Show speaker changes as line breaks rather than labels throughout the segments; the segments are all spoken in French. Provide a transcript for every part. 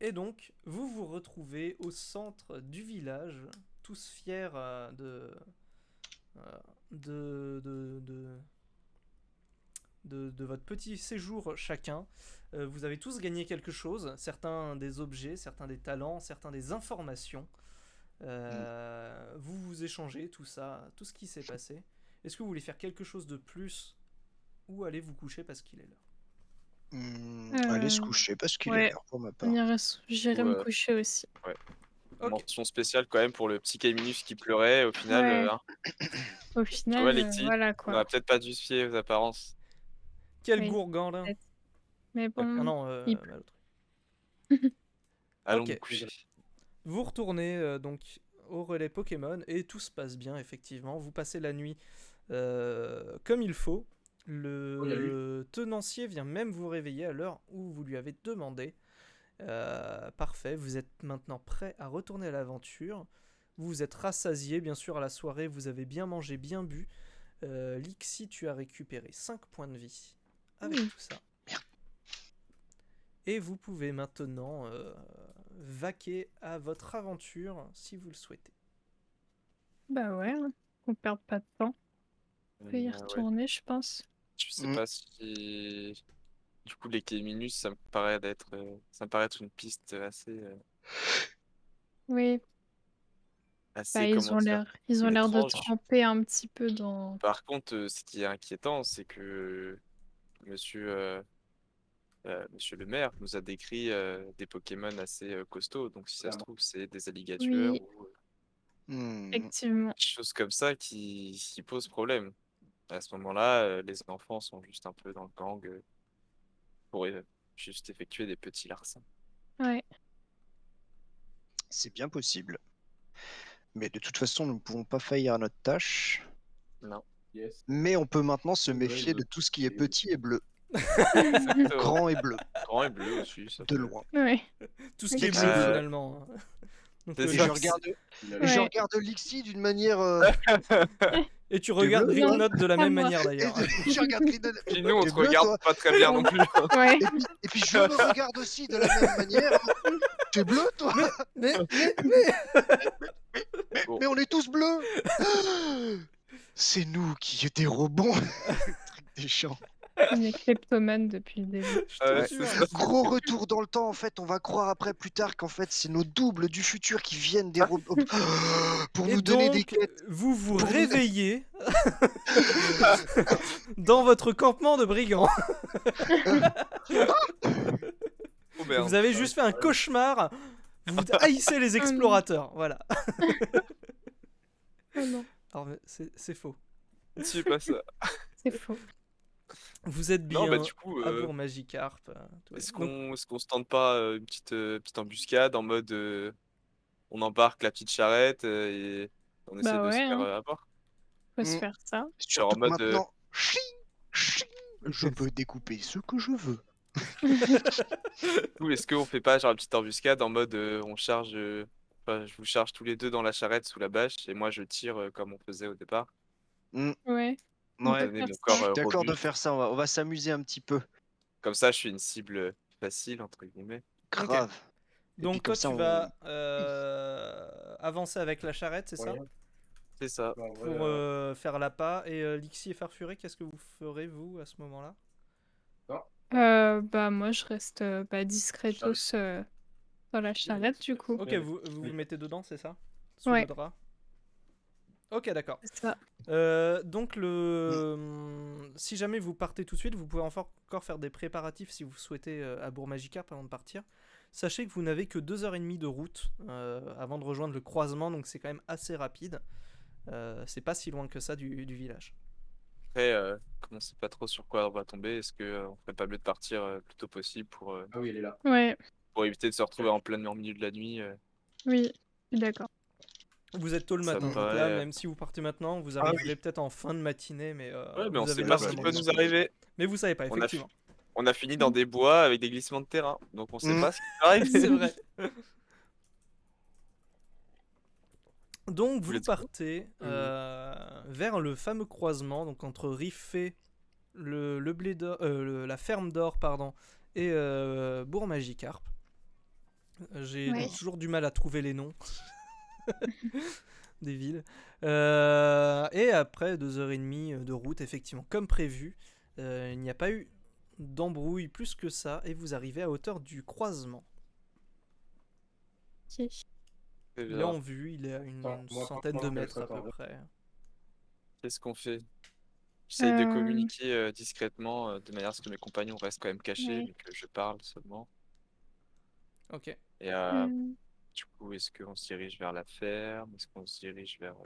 Et donc, vous vous retrouvez au centre du village, tous fiers de votre petit séjour chacun. Vous avez tous gagné quelque chose, certains des objets, certains des talents, certains des informations. Vous vous échangez tout ça, tout ce qui s'est passé. Est-ce que vous voulez faire quelque chose de plus ou allez vous coucher parce qu'il est l'heure?
Allez se
Euh,
coucher parce qu'il est
ouais,
l'heure pour ma part.
j'irai me coucher aussi.
Ouais.
Ok.
Mention spéciale quand même pour le petit Caminus qui pleurait. Au final,
Ouais.
hein.
Au
Tu
final,
vois, Lexi,
voilà
on
quoi.
n'aurait peut-être pas dû se fier aux apparences.
Quel
Oui,
gourgand là.
peut-être. Mais
Ah
bon,
non,
il
l'autre.
Allons
Ok.
nous coucher.
Vous retournez donc au relais Pokémon et tout se passe bien effectivement. Vous passez la nuit comme il faut. Le tenancier vient même vous réveiller à l'heure où vous lui avez demandé. Parfait, vous êtes maintenant prêt à retourner à l'aventure. Vous vous êtes rassasié bien sûr à la soirée, vous avez bien mangé, bien bu. Lixi, tu as récupéré 5 points de vie avec tout ça. Et vous pouvez maintenant vaquer à votre aventure si vous le souhaitez.
Bah ouais, on perd pas de temps. On peut y
Ouais.
retourner, je pense.
Je sais pas si. Du coup, les Caminus, ça me paraît être une piste
Oui, bah
assez, comment dire,
ils ont l'air de
étrange.
tremper un petit peu dans.
Par contre, ce qui est inquiétant, c'est que monsieur, monsieur le maire nous a décrit des Pokémon assez costauds. Donc, si ça se trouve, c'est des alligatures
Oui,
ou
effectivement.
des choses comme ça qui posent problème. À ce moment-là, les enfants sont juste un peu dans le gang pour juste effectuer des petits larcins.
Ouais.
C'est bien possible. Mais de toute façon, nous ne pouvons pas faillir à notre tâche.
Non.
Mais on peut maintenant se méfier de tout ce qui est petit et bleu.
Exactement.
Grand et bleu,
Grand et bleu aussi, ça
de
peut.
loin.
Ouais.
Tout ce qui est
Lexi
bleu
bleu.
finalement. Donc,
C'est
le
Et
ça.
je
lynx.
regarde, et je
Ouais.
regarde Lixi d'une manière.
Et tu regardes
bleu,
Green de la
pas
même
moi.
manière d'ailleurs.
Je regarde Grindel.
Puis nous, on
T'es
te
bleu,
regarde
toi.
pas très bien non plus.
Ouais.
Et puis je me regarde aussi de la même manière. T'es bleu, toi.
Mais
Bon.
Mais on est tous bleus. C'est nous qui dérobons le truc des champs.
On est kleptomane depuis le début.
je te
Ouais.
jure.
C'est ça.
Gros retour dans le temps, en fait, on va croire après plus tard qu'en fait c'est nos doubles du futur qui viennent dérober pour
Et
nous donner des
donc,
quêtes.
vous vous
Pour nous-
réveillez dans votre campement de brigands.
Oh, merde.
Vous avez juste fait un cauchemar. Vous haïssez les explorateurs. Voilà.
Oh non,
Alors, mais c'est faux.
C'est pas ça.
c'est faux.
Vous êtes bien
Non, bah du coup,
à Bourg-Magikarp. tout va
est-ce
bien. Donc,
qu'on se tente pas une petite embuscade en mode on embarque la petite charrette et on essaie
Bah
de se
ouais,
faire
hein.
avoir?
Faut se faire ça.
Genre
Surtout
en
que
mode
maintenant, ching, ching, je peux découper ce que je veux.
ou est-ce qu'on fait pas genre une petite embuscade en mode on charge enfin, je vous charge tous les deux dans la charrette sous la bâche et moi je tire comme on faisait au départ.
Ouais. On
Ouais,
peut
Donner
faire
mon
ça.
je
corps
suis d'accord de
robuste.
faire ça. On va s'amuser un petit peu.
Comme ça, je suis une cible facile entre guillemets.
Grave. Et puis
donc
comme
toi,
ça,
tu
on.
vas avancer avec la charrette, c'est ça?
C'est ça.
Pour faire l'appât. Et Lixi et Farfuré, qu'est-ce que vous ferez, vous, à ce moment-là?
Bah moi je reste discretos dans la charrette du coup.
Ok, vous mettez dedans, c'est ça? Sous
Ouais.
le drap? Ok, d'accord.
C'est ça.
Donc, si jamais vous partez tout de suite, vous pouvez encore faire des préparatifs si vous souhaitez à Bourg-Magikarp avant de partir. Sachez que vous n'avez que 2h30 de route avant de rejoindre le croisement, donc c'est quand même assez rapide. C'est pas si loin que ça du village.
Après, comme on sait pas trop sur quoi on va tomber, est-ce que on ferait pas mieux de partir le plus tôt possible
Ouais,
pour éviter de se retrouver en plein milieu de la nuit
oui, je suis d'accord.
Vous êtes tôt le
Ça
matin,
me
donc là,
paraît,
même si vous partez maintenant, vous
Ah oui.
arriverez peut-être en fin de matinée, mais
Ouais, mais on
vous
sait
avez
pas ce qui
largement
peut
le temps.
nous arriver.
Mais vous savez pas,
On a,
effectivement.
on a fini dans des bois avec des glissements de terrain, donc on sait
Mm.
pas ce qui peut arriver.
C'est vrai. Donc vous
Let's go.
partez vers le fameux croisement, donc entre Riffé, le blé d'or, la ferme d'or, pardon, et Bourg-Magikarp. J'ai
Ouais.
toujours du mal à trouver les noms des villes. Et après 2h30 de route, effectivement, comme prévu, il n'y a pas eu d'embrouille plus que ça, et vous arrivez à hauteur du croisement.
Ok.
Très
Il est
bien.
en vue, il est à une
Attends, moi,
centaine de
franchement, je
mètres à
laisse
peu
attendre.
près.
Qu'est-ce qu'on fait? J'essaye de
Euh,
communiquer discrètement, de manière à ce que mes compagnons restent quand même cachés,
ouais.
mais que je parle seulement.
Ok.
Et
Euh,
du coup, est-ce qu'on se dirige vers la ferme? Est-ce qu'on se dirige vers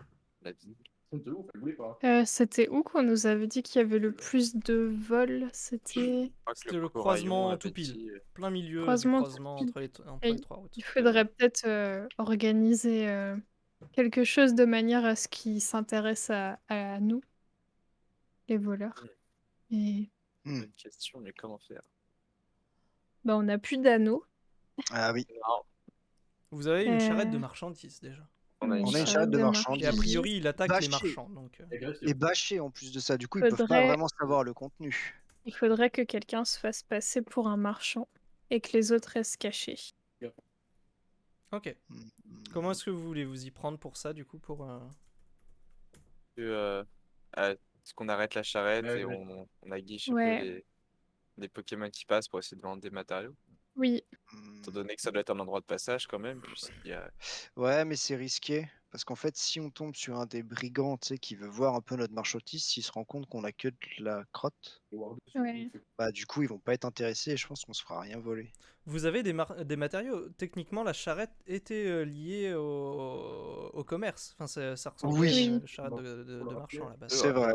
la ville?
De ouf, elle voulait pas.
C'était où qu'on nous avait dit qu'il y avait le plus de vols? C'était
Je crois que
C'était
le
le
coraillon
croisement
avait
tout pile.
dit.
Plein milieu du
croisement
croisement
Toupie.
entre
Et
les 3 routes.
il faudrait peut-être organiser quelque chose de manière à ce qu'ils s'intéressent à nous, les voleurs. Et
Hmm.
Bonne question, mais comment faire?
bah, on n'a plus d'anneaux.
Ah oui,
Non,
Vous avez une charrette de
Euh,
marchandises déjà.
on a une
on a une
charrette.
charrette de
Et a
marchandises.
priori, il attaque les
Bâchée.
marchands. Donc,
Agressif.
Et bâchée en plus de ça. Du coup, ils peuvent pas
Faudrait-
vraiment savoir le contenu.
Il faudrait que quelqu'un se fasse passer pour un marchand et que les autres restent cachés.
ok.
Hmm.
Comment est-ce que vous voulez vous y prendre pour ça, du coup, pour
Est-ce qu'on arrête la charrette
Ouais,
et
ouais.
on aguiche un peu
Ouais,
les Pokémon qui passent pour essayer de vendre des matériaux?
oui.
Étant donné que ça doit être un endroit de passage quand même, puisqu'il y a...
Ouais, mais c'est risqué. Parce qu'en fait, si on tombe sur un des brigands, tu sais, qui veut voir un peu notre marchandise, s'il se rend compte qu'on a que de la crotte,
Ouais.
bah du coup, ils vont pas être intéressés et je pense qu'on se fera rien voler.
Vous avez des matériaux. Techniquement, la charrette était liée au commerce. Enfin, ça ressemblait
Oui.
à une
Oui.
charrette de marchand à la base.
C'est vrai.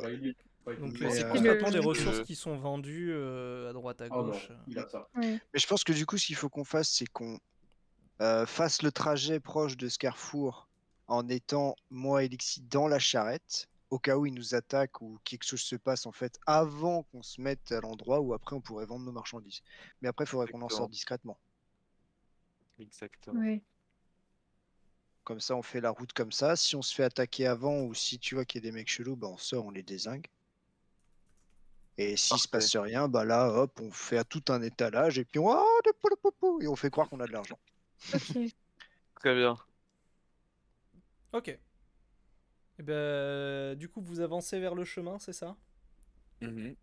Donc,
Mais,
c'est
euh,
concrètement des
Le-
ressources qui sont vendues à droite, à
Ah non,
gauche.
il a ça.
Ouais.
Mais je pense que du coup, ce qu'il faut qu'on fasse, c'est qu'on fasse le trajet proche de ce carrefour en étant, moi et Lixi, dans la charrette, au cas où ils nous attaquent ou quelque chose se passe, en fait, avant qu'on se mette à l'endroit où après on pourrait vendre nos marchandises. Mais après, il faudrait qu'on en sorte discrètement.
Exactement.
Ouais.
Comme ça, on fait la route comme ça. Si on se fait attaquer avant ou si tu vois qu'il y a des mecs chelous, bah on sort, on les dézingue. Et s'il se passe rien, bah là, hop, on fait à tout un étalage et puis et on fait croire qu'on a de l'argent.
Ok.
Très bien.
Ok. Et ben, du coup, vous avancez vers le chemin, c'est ça?
Mhm.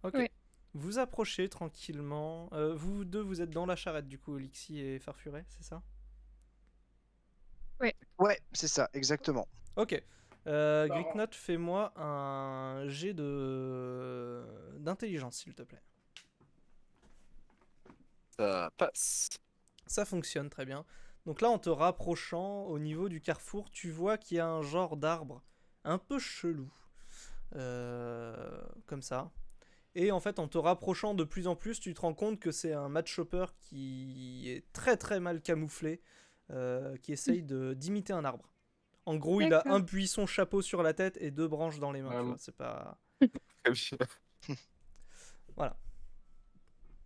Ok.
Ouais.
Vous approchez tranquillement. Vous deux, vous êtes dans la charrette, du coup, Lixi et Farfuret, c'est ça?
Ouais, c'est ça, exactement.
Ok. Gricknot, fais-moi un jet d'intelligence, s'il te plaît.
Ça passe.
Ça fonctionne très bien. Donc là, en te rapprochant au niveau du carrefour, tu vois qu'il y a un genre d'arbre un peu chelou. Comme ça. Et en fait, en te rapprochant de plus en plus, tu te rends compte que c'est un match chopper qui est très très mal camouflé, qui essaye d'imiter un arbre. En gros, il a
D'accord.
un buisson chapeau sur la tête et deux branches dans les mains. Tu
Vraiment.
vois, c'est pas.
Très bien.
Voilà.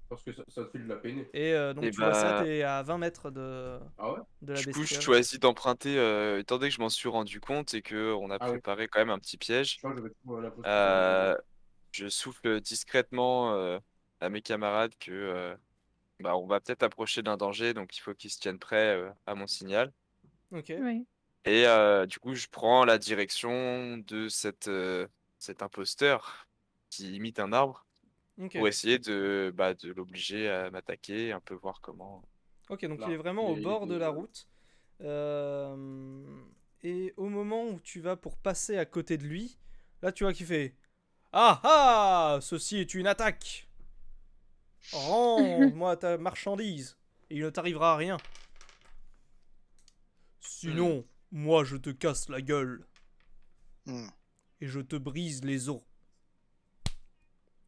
Parce que ça te file de la peine.
Et donc
Et
tu vois ça,
bah,
t'es à 20 mètres
Ah ouais?
de la
du coup, je
bestiole.
choisis d'emprunter, étant donné que je m'en suis rendu compte et que on a
Ah oui.
préparé quand même un petit piège.
Je pense que j'avais tout la posture.
Je souffle discrètement à mes camarades que bah, on va peut-être approcher d'un danger, donc il faut qu'ils se tiennent prêts à mon signal.
Ok.
Ouais.
Et du coup, je prends la direction de cet imposteur qui imite un arbre
Ok.
pour essayer de l'obliger à m'attaquer, un peu voir comment.
Ok, donc
Là,
il est vraiment au
il est
bord de la
seul.
route. Et au moment où tu vas pour passer à côté de lui, là tu vois qu'il fait Ah ah, ceci est une attaque. Rends-moi ta marchandise et il ne t'arrivera rien. Sinon, moi je te casse la gueule
Hmm.
et je te brise les os.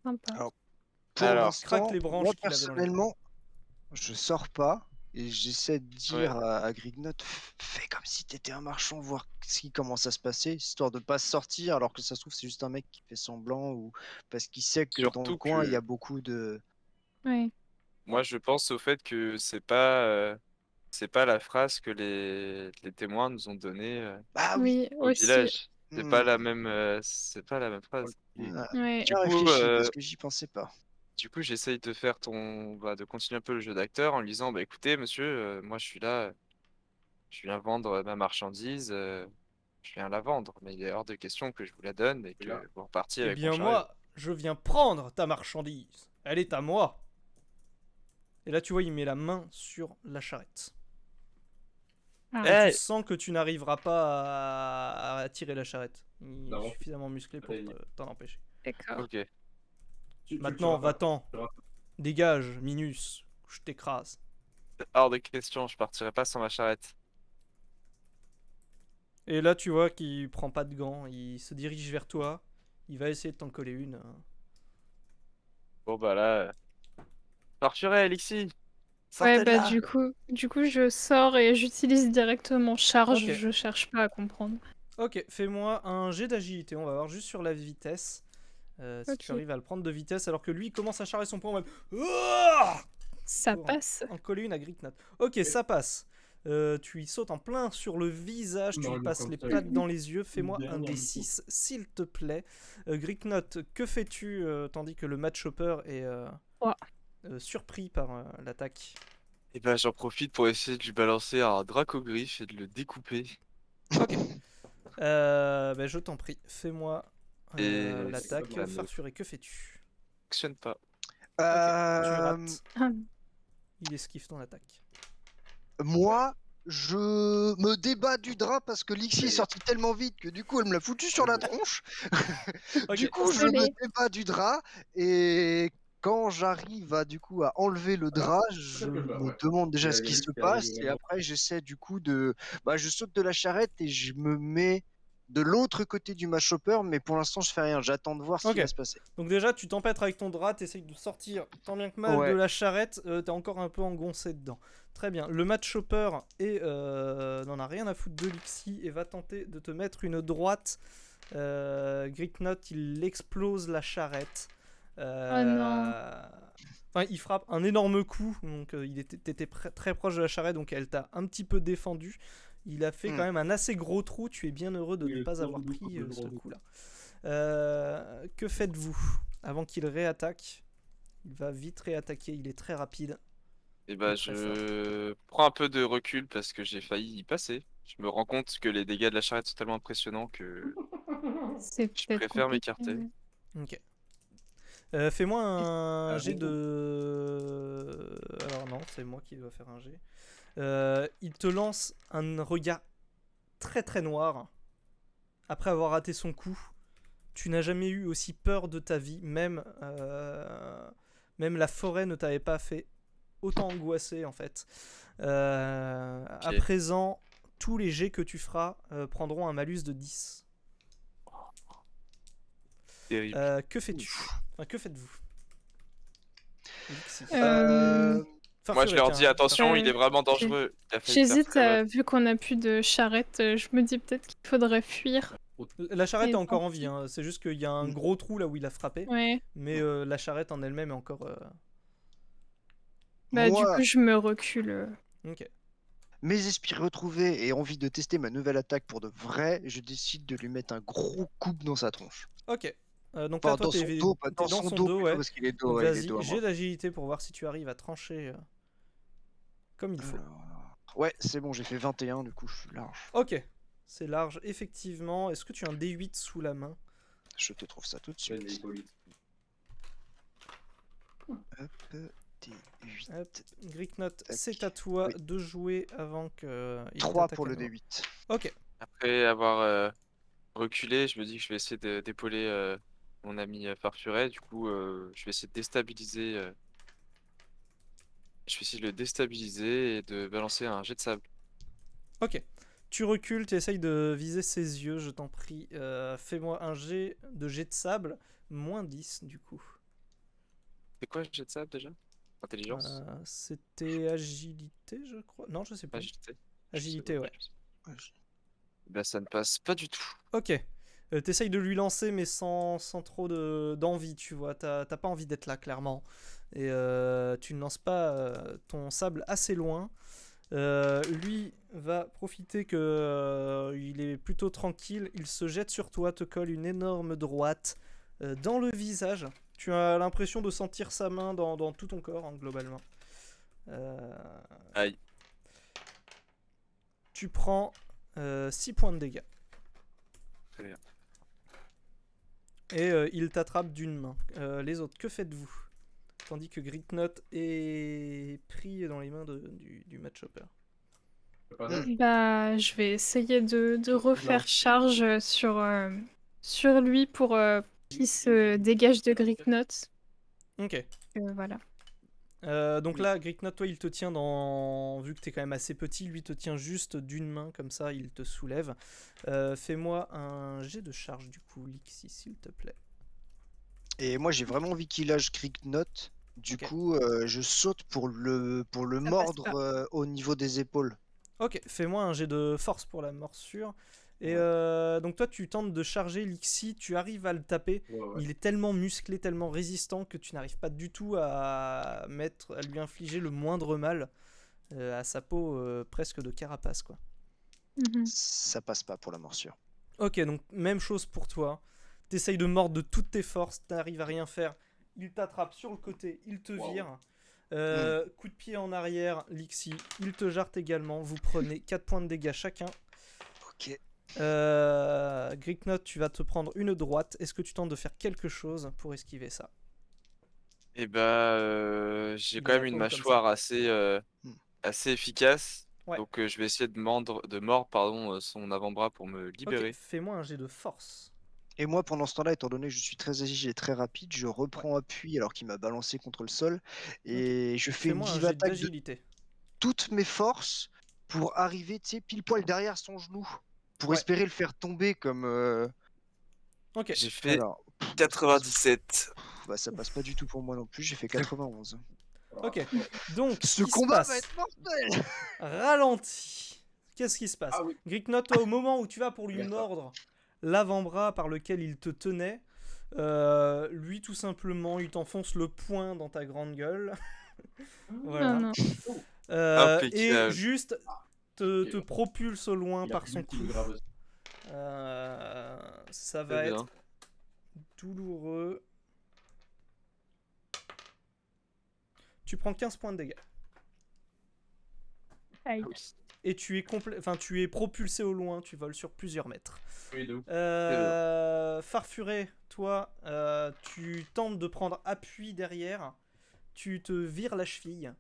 Sympa.
Alors, Pour
Alors,
l'instant,
craque les branches
moi
qu'il avait dans les mains.
personnellement, je sors pas et j'essaie de dire
Ouais.
à Grignot, fais comme si t'étais un marchand, voir ce qui commence à se passer, histoire de pas sortir alors que ça se trouve c'est juste un mec qui fait semblant ou parce qu'il sait que dans le
Surtout
coin il y
que
a beaucoup de...
Ouais.
moi, je pense au fait que c'est pas la phrase que les témoins nous ont donnée
Ah oui,
Oui,
au
aussi.
village.
hmm.
C'est pas la même phrase.
Ah,
Ouais.
bien
Du coup,
réfléchi parce que j'y pensais pas.
Du coup, j'essaye de faire de continuer un peu le jeu d'acteur en lui disant, bah écoutez, monsieur, moi je suis là, je viens vendre ma marchandise, je viens la vendre, mais il est hors de question que je vous la donne et
Et là,
que vous repartiez
Eh
avec mon
bien,
chariot.
moi, je viens prendre ta marchandise. Elle est à moi. Et là, tu vois, il met la main sur la charrette.
Ah.
Et tu
Eh,
sens que tu n'arriveras pas à tirer la charrette. Il est
Non.
suffisamment musclé pour t'en empêcher.
D'accord.
ok.
Maintenant,
tu
va-t'en.
tu rates.
Dégage, Minus. Je t'écrase.
Hors de question, je partirai pas sans ma charrette.
Et là, tu vois qu'il prend pas de gants. Il se dirige vers toi. Il va essayer de t'en coller une.
Bon bah là, Farfuret, Elixir,
Ouais,
sortez de
bah
là.
du coup, je sors et j'utilise directement charge.
Ok.
Je cherche pas à comprendre.
Ok, fais-moi un jet d'agilité. On va voir juste sur la vitesse. Si tu
Ok.
arrives à le prendre de vitesse, alors que lui il commence à charrer son poing en mode Ouah
Ça
pour
passe.
en coller une à Gricknot. Ok, ça passe. Tu y sautes en plein sur le visage, tu
Non,
lui
lui,
passes
comme
les
ça,
pattes dans les yeux. Fais-moi un
dernière
des
du coup.
6, s'il te plaît. Gricknot, que fais-tu tandis que le match hopper est
Ouais.
surpris par l'attaque?
Et bah j'en profite pour essayer de lui balancer un dracogriffe et de le découper.
Ok. Ben, je t'en prie, fais-moi
Et
l'attaque.
ça ne
Farfuret, que fais-tu?
fonctionne pas.
Tu
Euh,
rates.
Ah,
Il esquive ton attaque.
Moi, je me débat du drap parce que Lixie est sortie tellement vite que du coup, elle me l'a foutu sur la tronche.
Ok.
Du coup, je me
Désolée.
débat du drap et quand j'arrive à enlever le drap, je
que je
me
ouais.
demande déjà
Il y a-
ce
il y a
qui
lui
se
qui arrive
passe et
vraiment.
après j'essaie du coup je saute de la charrette et je me mets de l'autre côté du match hopper, mais pour l'instant je fais rien. J'attends de voir ce qui
Ok.
va se passer.
Donc déjà, tu t'empêtres avec ton drap, t'essayes de sortir tant bien que mal
Ouais.
de la charrette, t'es encore un peu engoncé dedans. Très bien. Le match hopper n'en a rien à foutre de Lixie et va tenter de te mettre une droite. Gricknot, il explose la charrette.
Oh non.
Enfin, il frappe un énorme coup, donc t'étais très proche de la charrette, donc elle t'a un petit peu défendu. Il a fait quand même un assez gros trou, tu es bien heureux de
Il
ne
est
pas
toujours
avoir
debout,
pris
toujours
ce
debout.
coup-là. Que faites-vous avant qu'il réattaque? Il va vite réattaquer, il est très rapide.
Et bah
Très
je prends un peu de recul parce que j'ai failli y passer. Je me rends compte que les dégâts de la charrette sont tellement impressionnants que
C'est
je
peut-être
préfère
compliqué.
m'écarter.
Ok. Fais-moi un
Ah,
jet
bon.
de... Alors non, c'est moi qui dois faire un jet. Il te lance un regard très très noir. Après avoir raté son coup, tu n'as jamais eu aussi peur de ta vie. Même la forêt ne t'avait pas fait autant angoisser en fait. À présent, tous les jets que tu feras prendront un malus de 10.
Terrible.
Que fais-tu? Enfin, que faites-vous? Lixie.
Moi je
Farfuret,
leur
tiens,
dis attention, il est vraiment
j'ai-
dangereux. Il a failli me faire
J'hésite,
très mal.
vu qu'on a plus de charrette, je me dis peut-être qu'il faudrait fuir.
La charrette
Et
est encore en
partir.
vie, hein. C'est juste qu'il y a un gros trou là où il a frappé.
Ouais.
Mais la charrette en elle-même est encore.
Bah du
Moi,
coup, je me recule.
Ok.
mes esprits retrouvés et envie de tester ma nouvelle attaque pour de vrai, je décide de lui mettre un gros coup dans sa tronche.
Ok. Donc là,
Enfin,
toi,
dans son dos, pas
t'es
dans
dans
son
son
dos
dos,
plutôt,
ouais.
parce qu'il est dos,
Donc
ouais, il est
vas-y,
dos à moi.
j'ai d'agilité pour voir si tu arrives à trancher comme il faut.
Alors, ouais, c'est bon, j'ai fait 21, du coup, je suis large.
Ok. C'est large, effectivement. Est-ce que tu as un D8 sous la main?
Je te trouve ça tout de
C'est une
suite.
Hippolyte.
Hop, D8.
Hop. Gricknot, c'est à toi
Oui.
de jouer avant que.
3
t'attaque
pour
à
le
nouveau.
D8.
Ok.
Après avoir reculé, je me dis que je vais essayer d'épauler mon ami Farfuret. Du coup, je vais essayer de déstabiliser. Je vais essayer de le déstabiliser et de balancer un jet de sable.
Ok. Tu recules, tu essayes de viser ses yeux, je t'en prie. Fais-moi un jet de sable, moins 10 du coup.
C'est quoi le jet de sable déjà? Intelligence?
C'était agilité, je crois. Non, je sais pas.
Agilité?
Agilité, ouais.
Bah ça ne passe pas du tout.
Ok. T'essayes de lui lancer, mais sans trop d'envie, tu vois. T'as pas envie d'être là, clairement. Et tu ne lances pas ton sable assez loin. Lui va profiter que il est plutôt tranquille. Il se jette sur toi, te colle une énorme droite dans le visage. Tu as l'impression de sentir sa main dans tout ton corps, hein, globalement.
Aïe.
Tu prends 6 points de dégâts.
Très bien.
Et il t'attrape d'une main. Les autres, que faites-vous? Tandis que Gritnot est pris dans les mains du match-hopper.
Bah, je vais essayer de refaire charge sur lui pour qu'il se dégage de Gritnot.
Ok.
Voilà.
Donc là, Gritnot, toi, il te tient dans... Vu que t'es quand même assez petit, lui te tient juste d'une main, comme ça, il te soulève. Fais-moi un jet de charge, du coup, Lixi, s'il te plaît.
Et moi, j'ai vraiment envie qu'il lâche Gritnot. Du
Ok.
coup, je saute pour le
passe
mordre
pas.
au niveau des épaules.
Ok, fais-moi un jet de force pour la morsure. Et donc toi, tu tentes de charger Lixi, tu arrives à le taper.
Ouais.
Il est tellement musclé, tellement résistant que tu n'arrives pas du tout à lui infliger le moindre mal à sa peau presque de carapace, quoi.
Ça passe pas pour la morsure.
Ok, donc même chose pour toi. T'essayes de mordre de toutes tes forces, t'arrives à rien faire. Il t'attrape sur le côté, il te vire. Coup de pied en arrière, Lixi, il te jarte également. Vous prenez 4 points de dégâts chacun.
Ok.
Gritnot, tu vas te prendre une droite. Est-ce que tu tentes de faire quelque chose pour esquiver ça?
Et bah, j'ai
Il
quand même
est
une
atome comme
mâchoire
ça.
assez efficace.
Ouais.
Donc je vais essayer de mordre son avant-bras pour me
Ok,
libérer.
fais-moi un jet de force.
Et moi, pendant ce temps-là, étant donné que je suis très agile et très rapide, je reprends appui alors qu'il m'a balancé contre le sol. Et je fais une
Fais-moi un
vive
jet
attaque de
d'agilité.
toutes mes forces pour arriver, tu sais, pile poil derrière son genou. Pour
Ouais.
espérer le faire tomber comme...
Ok.
J'ai fait
Alors,
97.
bah, ça passe pas du tout pour moi non plus, j'ai fait 91.
Ok. Donc, ce
Ce
qui se
combat va
passe...
être mortel.
Ralenti. Qu'est-ce qui se passe?
Ah oui.
Gritnot, toi, au moment où tu vas pour lui
Regarde ça.
mordre l'avant-bras par lequel il te tenait, lui, tout simplement, il t'enfonce le poing dans ta grande gueule. Voilà.
Non.
Et
Impeccable.
juste te propulse au loin
Il a
par
plus
son
d'ultime
cou.
graveuse.
Ça
Très
va
bien.
être douloureux. Tu prends 15 points de dégâts.
Aïe.
Et tu es propulsé au loin, tu voles sur plusieurs mètres.
Oui, de ouf.
Farfuré, toi, tu tentes de prendre appui derrière. Tu te vires la cheville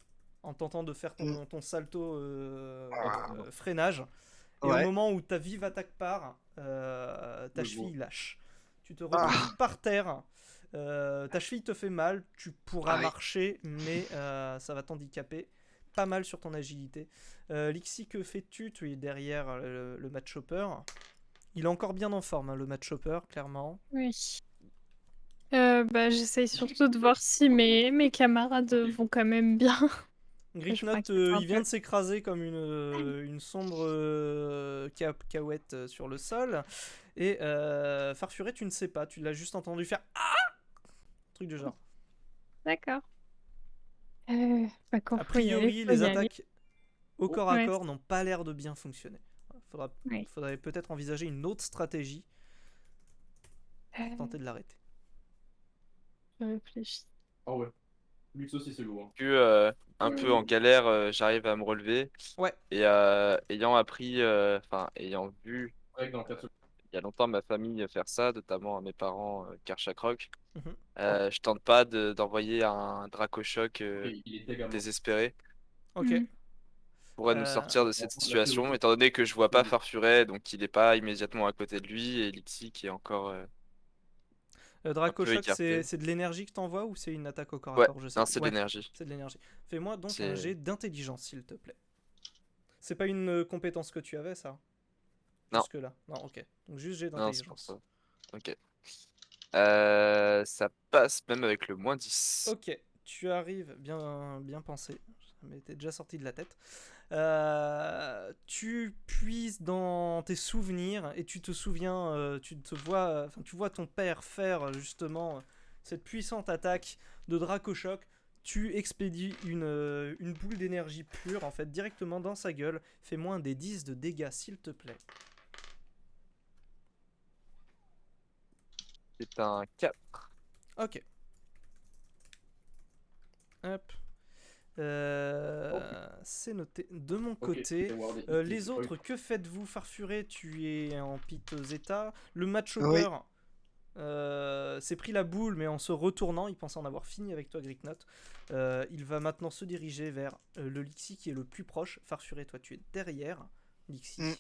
en tentant de faire ton salto freinage. Et au
Ouais.
moment où ta vive attaque part, ta
Le
cheville
gros.
lâche. Tu te retrouves par terre. Ta cheville te fait mal. Tu pourras
Aïe.
marcher, mais ça va t'handicaper pas mal sur ton agilité. Lixi, que fais-tu? Tu es derrière le match-hopper. Il est encore bien en forme, hein, le match-hopper, clairement.
Oui. Bah, j'essaye surtout de voir si mes camarades vont quand même bien.
Gritnot,
m'inquiète un
il vient
peu.
de s'écraser comme une sombre cacahuète sur le sol. Et Farfuré, tu ne sais pas, tu l'as juste entendu faire Ah! Truc du genre.
D'accord. Bah, quand
A
faut y aller,
priori,
faut
les
y aller.
attaques au corps à
Ouais.
corps n'ont pas l'air de bien fonctionner.
Ouais.
Faudrait peut-être envisager une autre stratégie pour
Euh,
tenter de l'arrêter.
je réfléchis.
Ah ouais. Luxe aussi, c'est lourd.
Un peu en galère, j'arrive à me relever.
Ouais.
Et ayant vu
Règle dans 4 secondes.
il y a longtemps ma famille faire ça, notamment à mes parents, Karchak,
Mhm.
je tente pas d'envoyer un Dracochoc
Et il est également.
désespéré
Ok.
pour nous sortir de cette situation, étant donné que je vois pas Farfuret, donc il est pas immédiatement à côté de lui, et Lixi qui est encore un peu
Dracochoc,
écarté.
c'est de l'énergie que t'envoies ou c'est une attaque au corps à
Ouais,
corps? Je sais
non,
plus.
c'est de
Ouais,
l'énergie.
c'est de l'énergie. Fais-moi donc un
C'est-
jet d'intelligence, s'il te plaît. C'est pas une compétence que tu avais, ça?
Non.
Jusque-là. Non, ok. Donc juste jet
Non, c'est pour
d'intelligence.
ça. Ok. Ça passe même avec le -10.
Ok, tu arrives, bien pensé. Ça m'était déjà sorti de la tête. Tu puises dans tes souvenirs et tu te souviens, tu vois ton père faire justement cette puissante attaque de Dracochoc. Tu expédies une boule d'énergie pure en fait directement dans sa gueule. Fais-moi un des 10 de dégâts s'il te plaît.
C'est un 4.
Ok. Hop. C'est noté de mon
Ok,
côté.
c'est wardé.
Les autres, que faites-vous? Farfuré, tu es en piteux état. Le match
Oui.
s'est pris la boule, mais en se retournant, il pensait en avoir fini avec toi, Gricknot. Il va maintenant se diriger vers le Lixi qui est le plus proche. Farfuré, toi, tu es derrière Lixi.
Mm.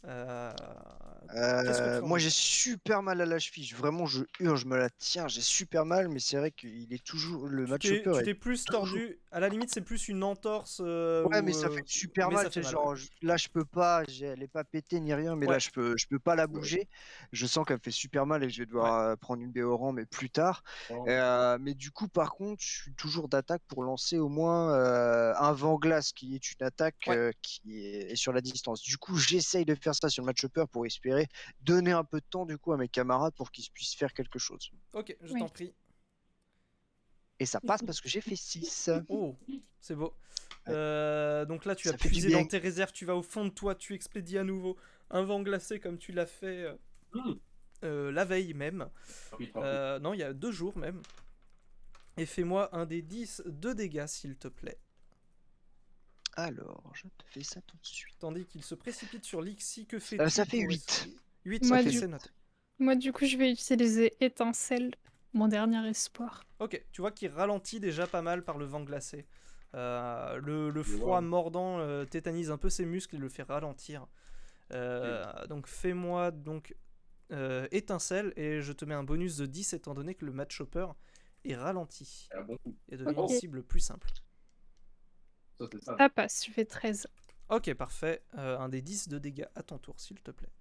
Qu'est-ce que tu en
Moi
dis?
j'ai super mal à la cheville, vraiment je hurle, je me la tiens, j'ai super mal, mais c'est vrai qu'il est toujours le match
Tu
upper
t'es
est
plus
toujours.
tordu. À la limite, c'est plus une entorse.
Ouais, mais ça fait super
Mais
mal,
ça fait
tu sais,
mal, ouais.
genre là je peux pas, elle est pas pétée ni rien, mais là
Ouais.
je peux pas la bouger. Je sens qu'elle me fait super mal et que je vais devoir prendre une Béoran, mais plus tard. Mais du coup, par contre, je suis toujours d'attaque pour lancer au moins un vent glace qui est une attaque
Ouais.
qui est sur la distance. Du coup, j'essaye de faire ça sur le match upper pour espérer donner un peu de temps du coup à mes camarades pour qu'ils puissent faire quelque chose.
Ok, je
Oui.
t'en prie.
Et ça passe parce que j'ai fait 6.
Oh, c'est beau. Donc là, tu as
Ça fait du
puisé dans
bien.
tes réserves, tu vas au fond de toi, tu expédies à nouveau un vent glacé comme tu l'as fait la veille même. Non, il y a 2 jours même. Et fais-moi un des 10 de dégâts, s'il te plaît.
Alors, je te fais ça tout de suite.
Tandis qu'il se précipite sur Lixi, que fais-tu
Ça fait
pour
8.
essayer 8,
Moi,
ok,
du
c'est noté.
Moi, du coup, je vais utiliser étincelle, mon dernier espoir.
Ok, tu vois qu'il ralentit déjà pas mal par le vent glacé. Le froid mordant tétanise un peu ses muscles et le fait ralentir. Donc fais-moi donc étincelle et je te mets un bonus de 10 étant donné que le match hopper est ralenti et devient
Ok.
une cible plus simple.
Ça passe, je fais 13.
Ok, parfait. Un des 10 de dégâts à ton tour, s'il te plaît.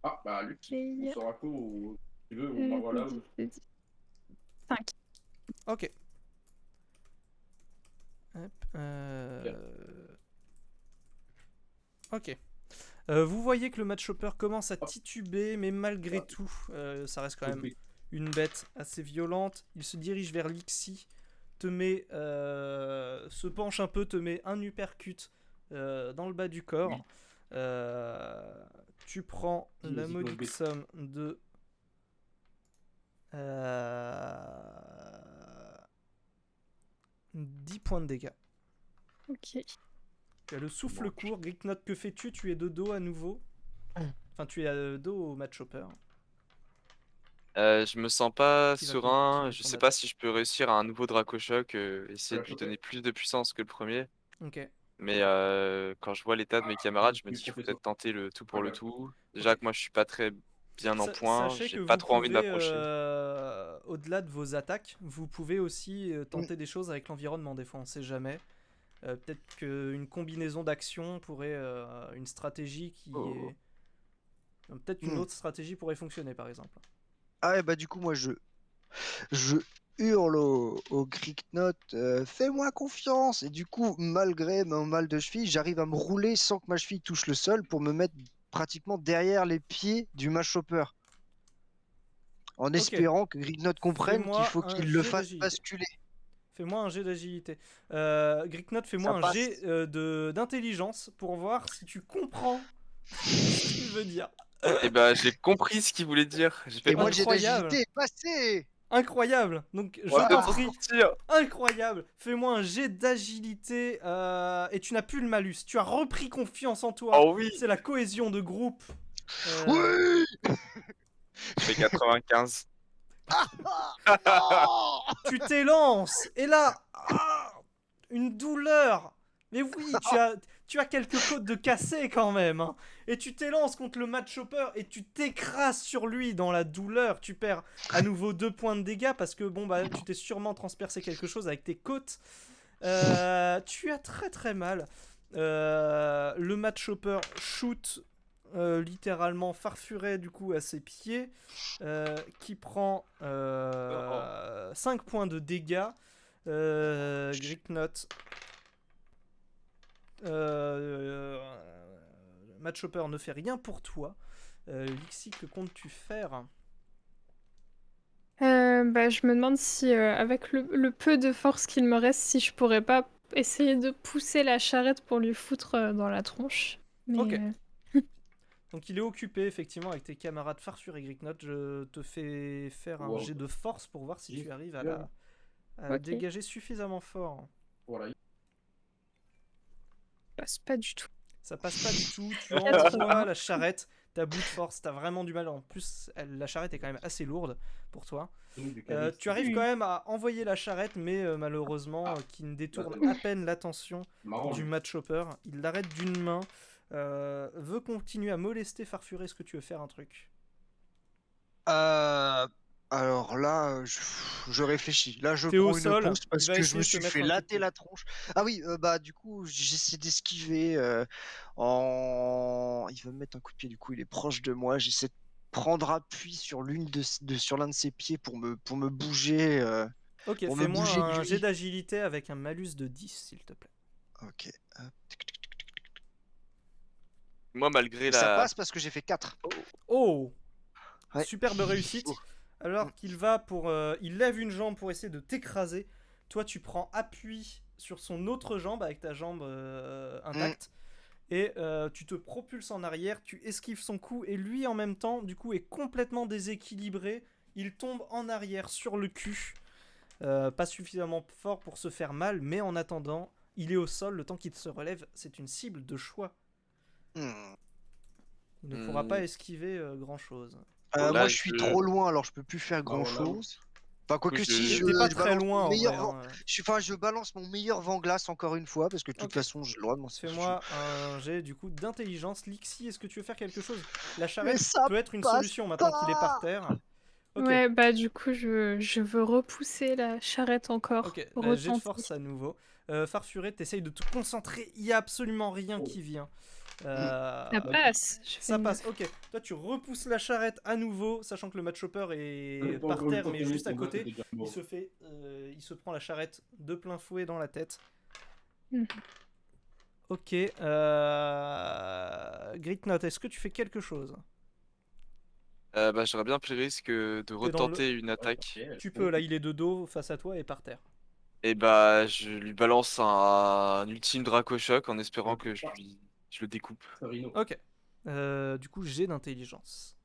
Ah, bah, Luc,
Ok.
on saura quoi ou tu veux, ou voilà.
5.
Ok. Hop, Ok. Vous voyez que le match hopper commence à tituber, mais malgré tout, ça reste quand même une bête assez violente. Il se dirige vers Lixi, te met, se penche un peu, te met un uppercut dans le bas du corps. Tu prends la modique somme de 10 points de dégâts.
Ok.
Tu as le souffle court. Gricknot, que fais-tu? Tu es de dos à nouveau. Enfin, tu es de dos au match hopper.
Je me sens pas
Qui va
serein.
continuer
Je
son
sais pas
attaque.
si je peux réussir à un nouveau Dracochoc, essayer de lui donner plus de puissance que le premier.
Ok.
Mais quand je vois l'état de mes camarades, je me dis qu'il faut peut-être tenter le tout pour le tout. Déjà
Ok.
que moi je suis pas très bien en point,
Sachez
j'ai
que
pas
vous
trop envie de
pouvez,
m'approcher.
au-delà de vos attaques, vous pouvez aussi tenter des choses avec l'environnement. Des fois, on sait jamais. Peut-être qu'une combinaison d'actions pourrait, une stratégie qui est... Peut-être qu'une autre stratégie pourrait fonctionner, par exemple.
Ah ouais, bah du coup, moi je hurle au Gricknot, fais-moi confiance. Et du coup, malgré mon mal de cheville, j'arrive à me rouler sans que ma cheville touche le sol pour me mettre pratiquement derrière les pieds du match hopper. En espérant que Gricknot comprenne qu'il
Fais-moi
faut
un
qu'il le
jet
fasse
d'agilité.
basculer.
Fais-moi un jet d'agilité. Gricknot, fais-moi
Ça
un
passe.
jet d'intelligence pour voir si tu comprends ce qu'il veut dire.
Et bah j'ai compris ce qu'il voulait dire. J'ai fait
Et moi, le jet
Incroyable.
d'agilité est passé.
Incroyable. Donc
on
je
va
t'en
s'en
prie.
sortir.
Incroyable. Fais-moi un jet d'agilité et tu n'as plus le malus. Tu as repris confiance en toi.
Oh oui,
C'est la cohésion de groupe.
Oui.
je fais 95.
Non.
Tu t'élances et là, une douleur. Mais oui, tu as quelques côtes de cassé quand même. Hein. Et tu t'élances contre le match hopper et tu t'écrases sur lui dans la douleur. Tu perds à nouveau 2 points de dégâts parce que bon bah tu t'es sûrement transpercé quelque chose avec tes côtes. Tu as très très mal. Le match hopper shoot littéralement farfuret du coup à ses pieds, qui prend 5 points de dégâts. Gricknot. Match hopper ne fait rien pour toi. Lixi, que comptes-tu faire?
Bah, je me demande si, avec le peu de force qu'il me reste, si je pourrais pas essayer de pousser la charrette pour lui foutre dans la tronche. Mais,
Ok. Donc il est occupé effectivement avec tes camarades Farfur et Gricknot. Je te fais faire un jet de force pour voir si tu arrives
Ok.
Dégager suffisamment fort.
Voilà.
Passe pas du tout.
Ça passe pas du tout. Tu
80.
envoies la charrette. T'as bout de force. T'as vraiment du mal. En plus, la charrette est quand même assez lourde pour toi. Tu arrives quand même à envoyer la charrette, mais malheureusement, qui ne détourne à peine l'attention
Marrant.
du match-hopper. Il l'arrête d'une main. Veut continuer à molester Farfuret. Est-ce que tu veux faire un truc?
Alors là, je réfléchis. Là, je
T'es au
prends une
sol,
pause parce
il va
que je
essayer
me
de te
suis
mettre
fait
un coup de
latter
pied.
la tronche. Ah oui, bah du coup, j'essaie d'esquiver. Il va me mettre un coup de pied. Du coup, il est proche de moi. J'essaie de prendre appui sur sur l'un de ses pieds pour me bouger.
Ok,
Pour me
fais-moi
bouger de
un
lui.
jet d'agilité avec un malus de 10, s'il te plaît.
Ok. Hop.
Moi, malgré
Et ça
la.
passe parce que j'ai fait 4.
Oh!
Ouais.
Superbe réussite.
Oh.
Alors qu'il va pour... il lève une jambe pour essayer de t'écraser. Toi, tu prends appui sur son autre jambe avec ta jambe intacte. Et tu te propulses en arrière, tu esquives son coup. Et lui, en même temps, du coup, est complètement déséquilibré. Il tombe en arrière sur le cul. Pas suffisamment fort pour se faire mal. Mais en attendant, il est au sol. Le temps qu'il se relève, c'est une cible de choix.
Hmm.
Il ne pourra pas esquiver grand-chose.
Là,
Moi, je suis trop loin, alors je peux plus faire
Bah, voilà.
grand-chose. Enfin, quoi
coup,
que
je-
si,
T'es pas
je
très
balance
loin
mon
en
meilleur
vrai.
vent.
Hein.
Je balance mon meilleur vent glace encore une fois, parce que de toute
Ok.
façon, j'ai le droit de m'en servir.
Fais-moi un jet du coup d'intelligence. Lixi, est-ce que tu veux faire quelque chose? La
Mais
charrette
ça
peut être une
passe
solution maintenant qu'il est par
pas.
terre. Ok,
Ouais, bah du coup, je veux repousser la charrette encore
ok.
pour
Jet de
retenter.
force à nouveau. Farfuret, t'essayes de te concentrer. Il y a absolument rien qui vient.
Ça passe. Je fais
Ça
une-
passe, ok. Toi, tu repousses la charrette à nouveau, sachant que le match-hopper est
Pas
par
encore une
terre,
fois
mais
qu'on
juste à
tombe,
côté.
c'était déjà mort.
Il se prend la charrette de plein fouet dans la tête.
Mhm.
Ok. Gritnote, est-ce que tu fais quelque chose?
Bah, j'aurais bien pris le risque de
T'es dans
retenter une attaque.
Tu peux, là, il est de dos face à toi et par terre.
Et bah, je lui balance un ultime Draco-Choc en espérant que je le découpe.
Rhino.
Ok. Du coup, j'ai d'intelligence.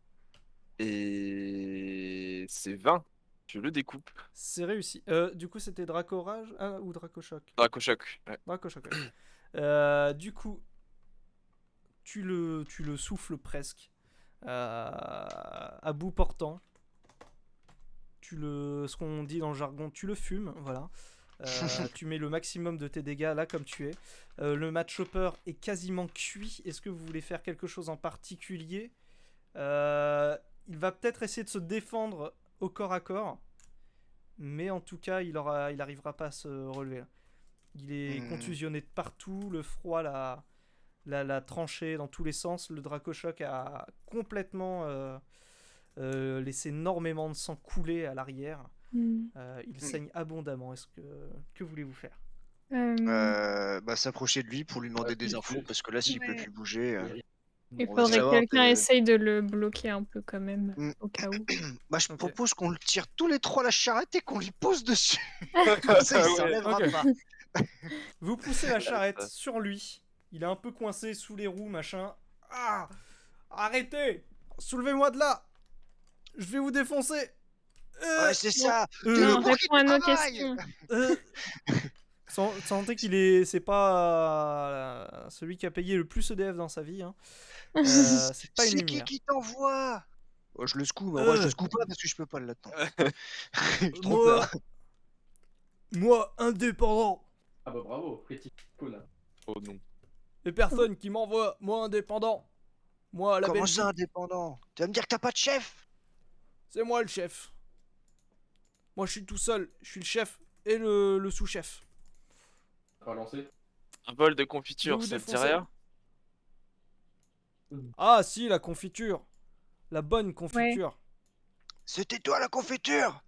Et c'est 20. Je le découpe.
C'est réussi. Du coup, c'était Dracorage ou Dracochoc?
Draco-Choc. Ouais.
Dracochoc, ouais. Du coup, tu le souffles presque à bout portant. Ce qu'on dit dans le jargon, tu le fumes, voilà. Tu mets le maximum de tes dégâts là comme tu es. Le match-hopper est quasiment cuit. Est-ce que vous voulez faire quelque chose en particulier? Il va peut-être essayer de se défendre au corps à corps. Mais en tout cas, il arrivera pas à se relever. Il est contusionné de partout. Le froid l'a tranché dans tous les sens. Le Draco-Choc a complètement laissé énormément de sang couler à l'arrière. Il saigne abondamment. Que voulez-vous faire?
S'approcher de lui pour lui demander des infos, parce que là, s'il peut
Ouais.
plus bouger.
Il
on va
faudrait que
savoir
quelqu'un
que-
essaye de le bloquer un peu quand même, au cas où.
Je
Ok.
propose qu'on le tire tous les trois à la charrette et qu'on lui pose dessus. Comme ça, il
Ouais.
s'enlèvera
Ok.
pas.
Vous poussez la charrette sur lui. Il est un peu coincé sous les roues, machin. Ah! Arrêtez! Soulevez-moi de là! Je vais vous défoncer!
Ouais, c'est ça.
Euh,
Dis-le
Non,
pour qu'il
réponds à nos
travaille.
questions.
Sentez qu'il est. C'est pas celui qui a payé le plus EDF dans sa vie. Hein. C'est pas une
C'est qui
lumière.
qui t'envoie? Oh, je le secoue, mais moi je le secoue pas parce que je peux pas là-dedans. J'ai trop
Moi,
peur.
moi, indépendant.
Ah bah bravo, petit connard.
Oh non.
Et personne qui m'envoie. Moi, indépendant. Moi, à la
Comment
Belgique.
ça, indépendant? Tu vas me dire que t'as pas de chef?
C'est moi le chef. Moi, je suis tout seul. Je suis le chef et le sous-chef.
Pas lancé.
Un bol de
Je
confiture,
vais vous
ça te dit
défoncer.
rien?
Ah, si, la confiture. La bonne confiture.
C'était toi la confiture?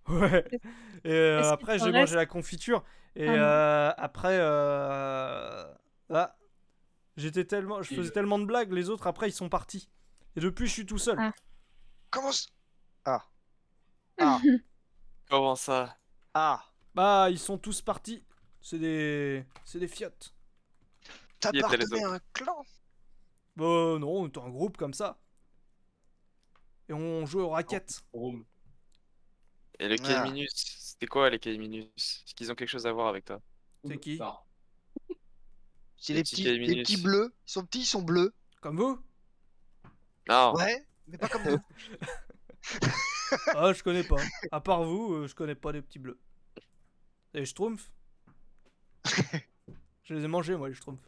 Ouais. Et
Est-ce qu'il
après,
t'en
j'ai
reste?
mangé la confiture. Et
Ah non.
après, je faisais tellement de blagues, les autres après ils sont partis. Et depuis, je suis tout seul.
Ah.
Comment ça? Ah.
Comment ça?
Ah.
Bah, ils sont tous partis. C'est des fiottes.
Qui étaient les
T'appartenais à un clan?
Bah non, on était un groupe comme ça. Et on jouait aux raquettes.
Rome.
Et le
Ah.
Calminus, C'est quoi les Caeminus? Est-ce qu'ils ont quelque chose à voir avec toi?
C'est qui?
Non.
C'est
Les
les
petits
petits
Caeminus.
bleus. Ils sont petits, ils sont bleus.
Comme vous?
Non.
Ouais, mais pas comme nous.
Ah, je connais pas. À part vous, je connais pas les petits bleus. Et les Schtroumpfs? Je les ai mangés, moi, les Schtroumpfs.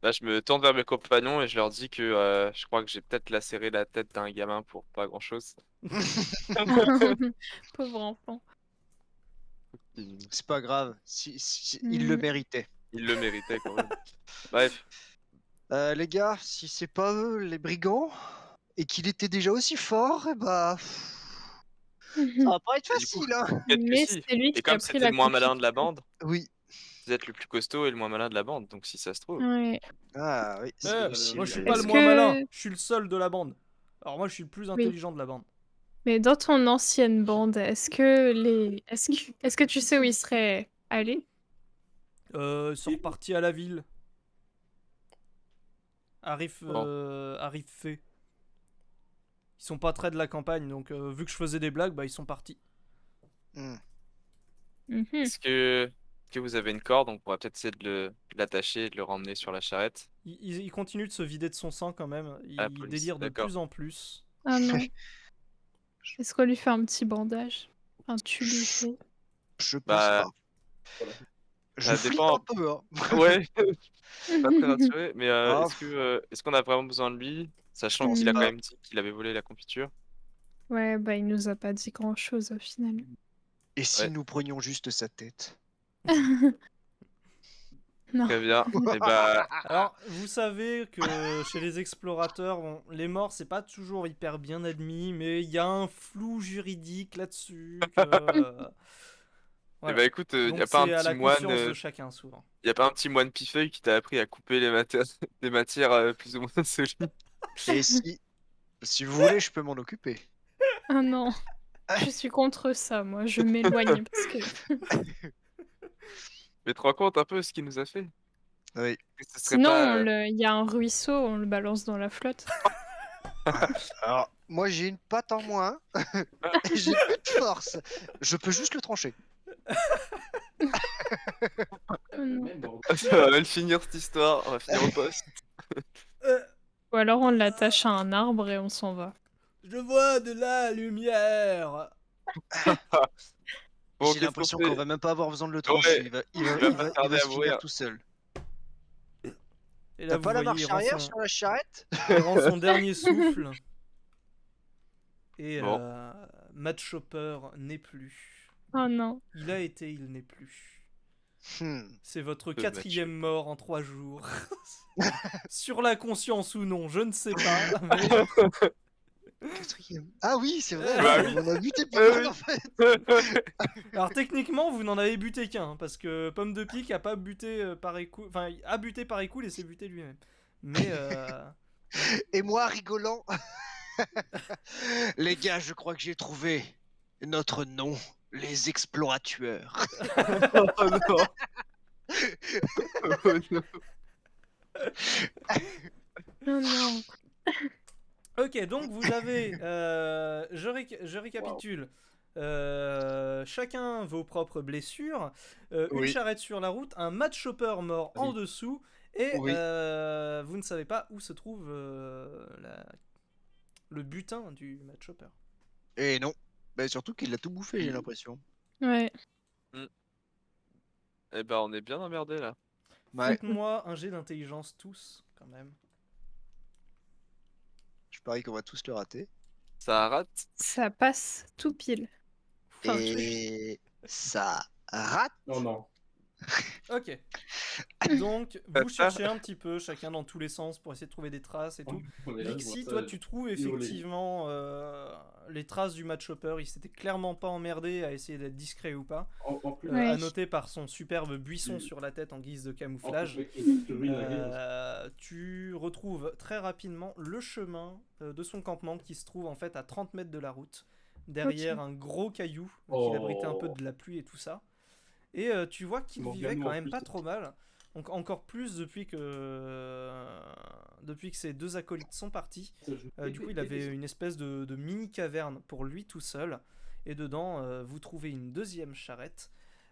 Là, je me tourne vers mes compagnons et je leur dis que je crois que j'ai peut-être lacéré la tête d'un gamin pour pas grand-chose.
Pauvre enfant.
C'est pas grave. Il le méritait.
Il le méritait quand même. Bref,
Les gars, si c'est pas eux les brigands et qu'il était déjà aussi fort, eh bah, ça va pas être
Et du coup,
facile, hein.
peut-être que
Mais
si.
c'est lui
Et
qui a
comme
pris
c'était
la
le moins malin de la
confiture.
bande,
Oui.
vous êtes le plus costaud et le moins malin de la bande. Donc si ça se trouve.
Ouais.
Ah oui, c'est
Eh,
possible.
moi, je suis
Est-ce
pas le
Est-ce
moins malin.
que...
Je suis le seul de la bande. Alors, moi, je suis le plus
Oui.
intelligent de la bande.
Mais dans ton ancienne bande, est-ce que tu sais où ils seraient allés?
Ils sont repartis à la ville.
Bon.
Arrive fait. Ils sont pas très de la campagne, donc vu que je faisais des blagues, bah ils sont partis.
Hmm.
Mhm.
Est-ce que vous avez une corde? On pourra peut-être essayer de l'attacher et de le ramener sur la charrette.
Il continue de se vider de son sang quand même.
À la
Il
police.
délire de
D'accord.
plus en plus.
Ah non. Est-ce qu'on lui fait un petit bandage? Enfin, tu lui fais.
Je pense
Bah,
pas.
Voilà.
Je
ça
flippe
dépend.
un peu, hein.
Ouais, pas très rassuré. Mais
Ah,
est-ce qu'on a vraiment besoin de lui, sachant qu'il a quand
Non.
même dit qu'il avait volé la confiture?
Ouais, bah il nous a pas dit grand-chose au final.
Et si
Ouais.
nous prenions juste sa tête?
Non.
Très bien. Et bah,
Alors, vous savez que chez les explorateurs, bon, les morts, c'est pas toujours hyper bien admis, mais il y a un flou juridique là-dessus.
eh
Voilà.
bah écoute, y
Donc
a pas un
c'est à
petit
la
moine,
conscience de chacun souvent.
y a pas un petit moine pifeuille qui t'a appris à couper les matières, des matières plus ou moins solides?
Et si vous voulez, je peux m'en occuper.
Ah non. Je suis contre ça, moi. Je m'éloigne parce que...
Mais te rends compte un peu ce qu'il nous a fait?
Oui.
Que ce serait
Sinon,
pas.
il y a un ruisseau, on le balance dans la flotte.
Alors, moi j'ai une patte en moins. Et j'ai plus de force. Je peux juste le trancher.
Oh non.
Même dans-
Ça va mal finir cette histoire, on va finir au poste.
Ou alors on l'attache à un arbre et on s'en va.
Je vois de la lumière.
Bon,
J'ai
qu'est-ce
l'impression
qu'on fait?
qu'on va même pas avoir besoin de le trancher.
Ouais,
Il
va pas
va
tarder à
se finir
mourir.
tout seul.
Et là,
T'as
vous
pas la
voyez,
marche arrière sur la charrette?
il rend son dernier souffle. Et
Bon.
Matt Chopper n'est plus.
Oh non.
Il a été, il n'est plus.
Hmm.
C'est votre
Matt
4e mort en 3 jours. Sur la conscience ou non, je ne sais pas. Mais...
4e. Ah oui, c'est vrai.
Bah
oui.
On a buté pas
Ah
mal
oui.
en fait.
Alors techniquement, vous n'en avez buté qu'un, hein, parce que Pomme de Pique a pas buté par écoute, enfin a buté par écoute et s'est buté lui-même. Mais
Et moi rigolant. Les gars, je crois que j'ai trouvé notre nom, les explorateurs.
Oh non. Oh non.
Oh non.
ok, donc vous avez, je récapitule. Chacun vos propres blessures, une
Oui.
charrette sur la route, un Matt Chopper mort
Oui.
en dessous, et
Oui.
vous ne savez pas où se trouve le butin du Matt Chopper.
Et non. Bah, surtout qu'il a tout bouffé, j'ai l'impression.
Ouais.
Eh ben, on est bien emmerdés là.
Ouais.
Faites-moi un jet d'intelligence tous, quand même.
Je parie qu'on va tous le rater.
Ça rate.
Ça passe tout pile. Enfin,
Et ça rate.
Non, non.
Ok. Donc, vous cherchez un petit peu, chacun dans tous les sens, pour essayer de trouver des traces et tout.
On est là, je
Lixi,
vois
toi,
ça.
tu trouves
hurler.
effectivement les traces du Matt Chopper. Il s'était clairement pas emmerdé à essayer d'être discret ou pas.
En plus,
Ouais.
À noter par son superbe buisson sur la tête en guise de
en
camouflage.
plus, avec le ruine la gueule,
Tu retrouves très rapidement le chemin de son campement qui se trouve en fait à 30 mètres de la route, derrière un gros caillou qui abritait un peu de la pluie et tout ça. Et tu vois qu'il
Morgano,
vivait quand
en
même
plus.
pas trop mal. Donc encore plus depuis que ces deux acolytes sont partis.
ça, je-
Du coup, il avait une espèce de mini caverne pour lui tout seul. Et dedans, vous trouvez une deuxième charrette,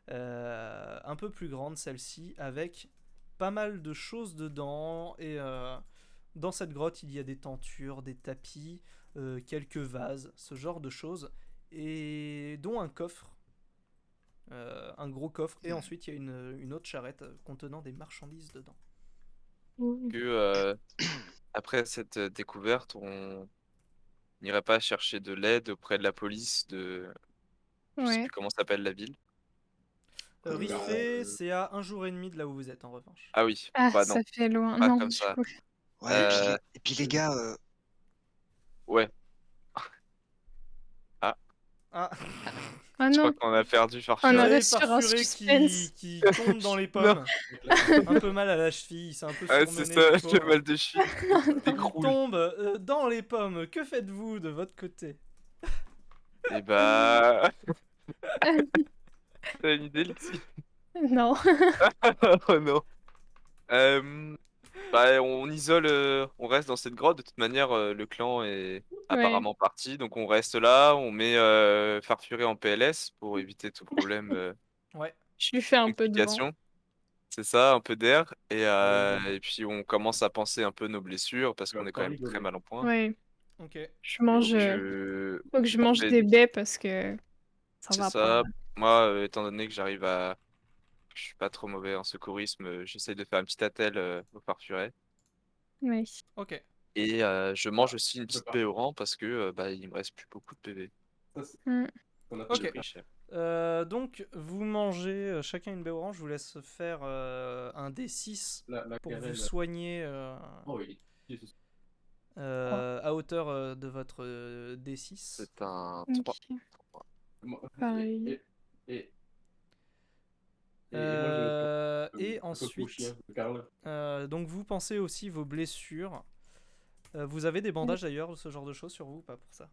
un peu plus grande celle-ci, avec pas mal de choses dedans. Et dans cette grotte, il y a des tentures, des tapis, quelques vases, ce genre de choses, et dont un coffre. Un gros coffre, et ensuite il y a une autre charrette contenant des marchandises dedans.
Que après cette découverte, on n'irait pas chercher de l'aide auprès de la police de. Je sais
Ouais.
plus comment s'appelle la ville.
Riffé, c'est à 1 jour et demi de là où vous êtes en revanche.
Ah oui,
Ah,
bah non,
ça fait loin.
pas
Non,
comme
du
ça.
coup.
Ouais, et puis les gars,
Ouais.
Ah,
Ah
Je crois
non,
qu'on a perdu
on
Farfuré.
a
et
reste sur un
Farfuré
suspense.
qui tombe dans les pommes. Un peu mal à la cheville, il s'est un peu
Ouais,
surmené.
c'est ça,
le
le
pauvre.
mal de chien.
Il
Décroule.
tombe dans les pommes. Que faites-vous de votre côté?
Et bah. T'as une idée, Lexi?
Non.
Oh non. Bah, on isole, on reste dans cette grotte. De toute manière, le clan est apparemment parti. Donc on reste là, on met Farfuré en PLS pour éviter tout problème,
Ouais.
Je lui fais un peu de vent.
complication. C'est ça, un peu d'air. Et puis on commence à penser un peu nos blessures parce qu'on est quand même très mal en point.
Ouais.
Ok.
Je mange. Faut que je mange des baies parce que ça
C'est
va
ça.
pas.
Moi, étant donné que je suis pas trop mauvais en secourisme, j'essaye de faire un petit attel au Farfuret.
Ouais.
Ok.
Et je mange aussi une petite baie au rang parce que bah, il me reste plus beaucoup de PV.
Mm.
Ok.
J'ai pris cher.
Donc vous mangez chacun une baie orange. Je vous laisse faire un D6 pour vous soigner à hauteur de votre D6.
C'est un
Ok.
3.
Pareil.
Et ensuite, donc vous pensez aussi vos blessures. Vous avez des bandages d'ailleurs, ce genre de choses sur vous ou pas pour ça?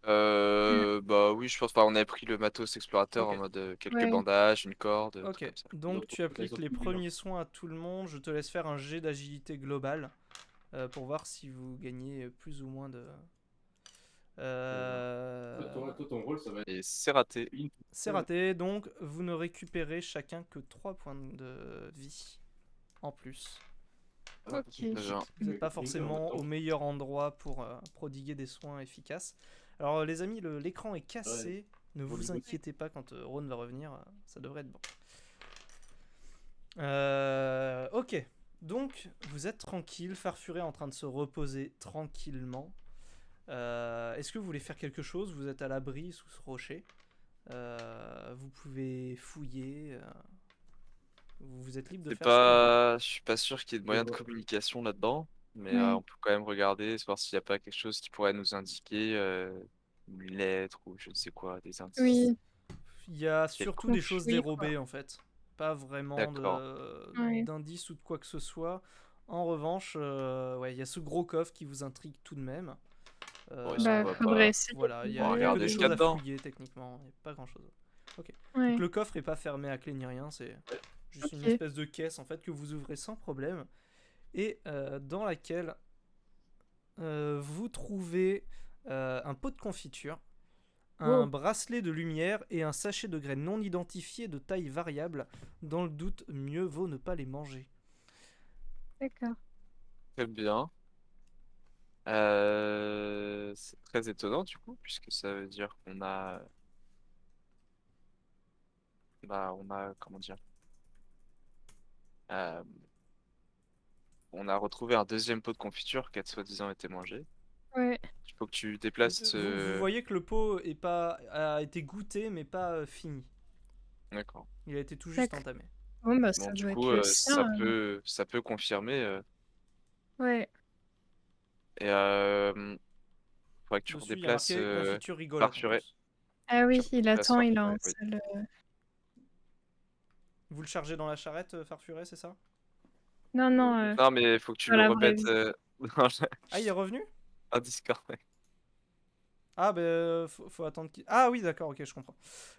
Bah oui, je pense pas. On avait pris le matos explorateur
Ok.
en mode quelques
Ouais.
bandages, une corde,
Ok,
trucs comme ça.
donc tu appliques les premiers soins à tout le monde. Je te laisse faire un jet d'agilité globale pour voir si vous gagnez plus ou moins de.
Toi, ton rôle, ça va être.
Et c'est raté.
C'est raté, donc vous ne récupérez chacun que 3 points de vie en plus.
Ok.
Genre,
Vous n'êtes pas forcément au meilleur endroit pour prodiguer des soins efficaces. Alors les amis, l'écran est cassé. Ne vous inquiétez pas quand Ron va revenir, ça devrait être bon. Ok, donc vous êtes tranquille, Farfuré est en train de se reposer tranquillement. Est-ce que vous voulez faire quelque chose? Vous êtes à l'abri sous ce rocher. Vous pouvez fouiller. Vous êtes libre de faire ça.
je suis pas sûr qu'il y ait de moyen de communication là-dedans, mais
Ouais.
on peut quand même regarder, voir s'il n'y a pas quelque chose qui pourrait nous indiquer une lettre ou je ne sais quoi, des indices.
Oui.
Il y a surtout des choses
Conflit,
dérobées en fait. Pas vraiment
D'accord.
Ouais.
d'indices ou de quoi que ce soit. En revanche, ouais, il y a ce gros coffre qui vous intrigue tout de même.
Ouais, ça
Bah,
va
faudrait
pas.
essayer.
Voilà, il y
On va
a que
regarder
des
ce
choses
qu'il y a
à
dedans.
fouiller techniquement. Il n'y a pas grand chose.
Ouais.
Donc le coffre est pas fermé à clé ni rien, c'est juste une
Ok.
espèce de caisse en fait que vous ouvrez sans problème et dans laquelle vous trouvez un pot de confiture, un bracelet de lumière et un sachet de graines non identifiées de taille variable. Dans le doute, mieux vaut ne pas les manger.
D'accord.
Très bien. C'est très étonnant du coup, puisque ça veut dire qu'on a. Bah, on a. Comment dire? Euh, On a retrouvé un deuxième pot de confiture qui a soi-disant été mangé.
Ouais.
Il faut que tu déplaces.
Vous voyez que le pot a été goûté mais pas fini.
D'accord.
Il a été tout juste
D'accord.
entamé.
Bon, bah,
Bon,
ça
du
doit
coup,
être le sien.
ça peut confirmer.
Ouais.
Et faudrait que tu
Dessus, il y a
redéplaces
marqué confiture rigolote en
Farfuret.
plus.
Ah oui,
Tu
il
redéplaces
attend, il a un
Farfuret, oui.
seul.
Vous le chargez dans la charrette, Farfuret, c'est ça?
Non, non.
Non, mais il faut que tu
dans
le
la vraie
remettes
vie.
Ah, il est revenu?
en Discord. Ouais.
Ah, ben, faut attendre qu'il. Ah, oui, d'accord, ok, je comprends.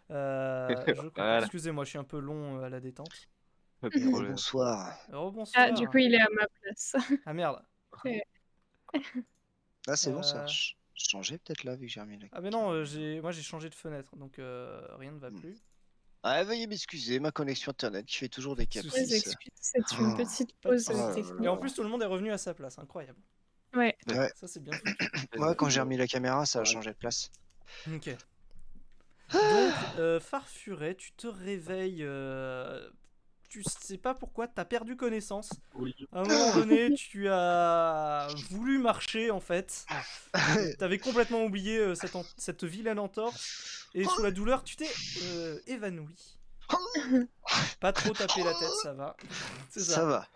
Je comprends.
Voilà.
Excusez-moi, je suis un peu long à la détente.
Pas de problème.
bonsoir.
Rebonsoir.
Ah, du coup, il est à ma place.
Ah, merde.
Là, c'est bon, ça
Euh,
marche. changer peut-être là, vu que j'ai remis la
Ah mais non, moi j'ai changé de fenêtre, donc rien ne va plus.
Ah, veuillez m'excuser, ma connexion internet qui fait toujours des
Pas de soucis.
Les
caprices.
excuses, c'est une
Oh.
petite
Pas de
pause
soucis.
technique.
Et en plus tout le monde est revenu à sa place, incroyable.
Ouais.
Ouais.
Ça c'est bien foutu.
Moi, quand j'ai remis la caméra, ça a changé de place.
Ok. Donc, Farfuret, tu te réveilles. Tu sais pas pourquoi, t'as perdu connaissance. À un moment donné, tu as voulu marcher en fait. T'avais complètement oublié cette vilaine entorse. Et sous la douleur, tu t'es évanoui. Pas trop taper la tête, ça va. C'est ça.
Ça va.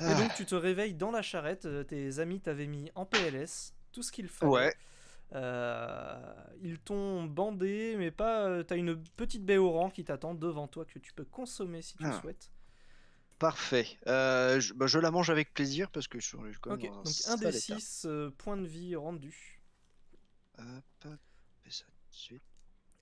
Et donc, tu te réveilles dans la charrette. Tes amis t'avaient mis en PLS. Tout ce qu'il fallait.
Ouais.
Ils t'ont bandé, mais pas. T'as une petite baie au rang qui t'attend devant toi que tu peux consommer si tu le souhaites.
Parfait. Je la mange avec plaisir parce que je suis quand même
Ok,
dans un
donc un
sale
des
état.
6 points de vie rendus.
Hop, fais ça tout de suite.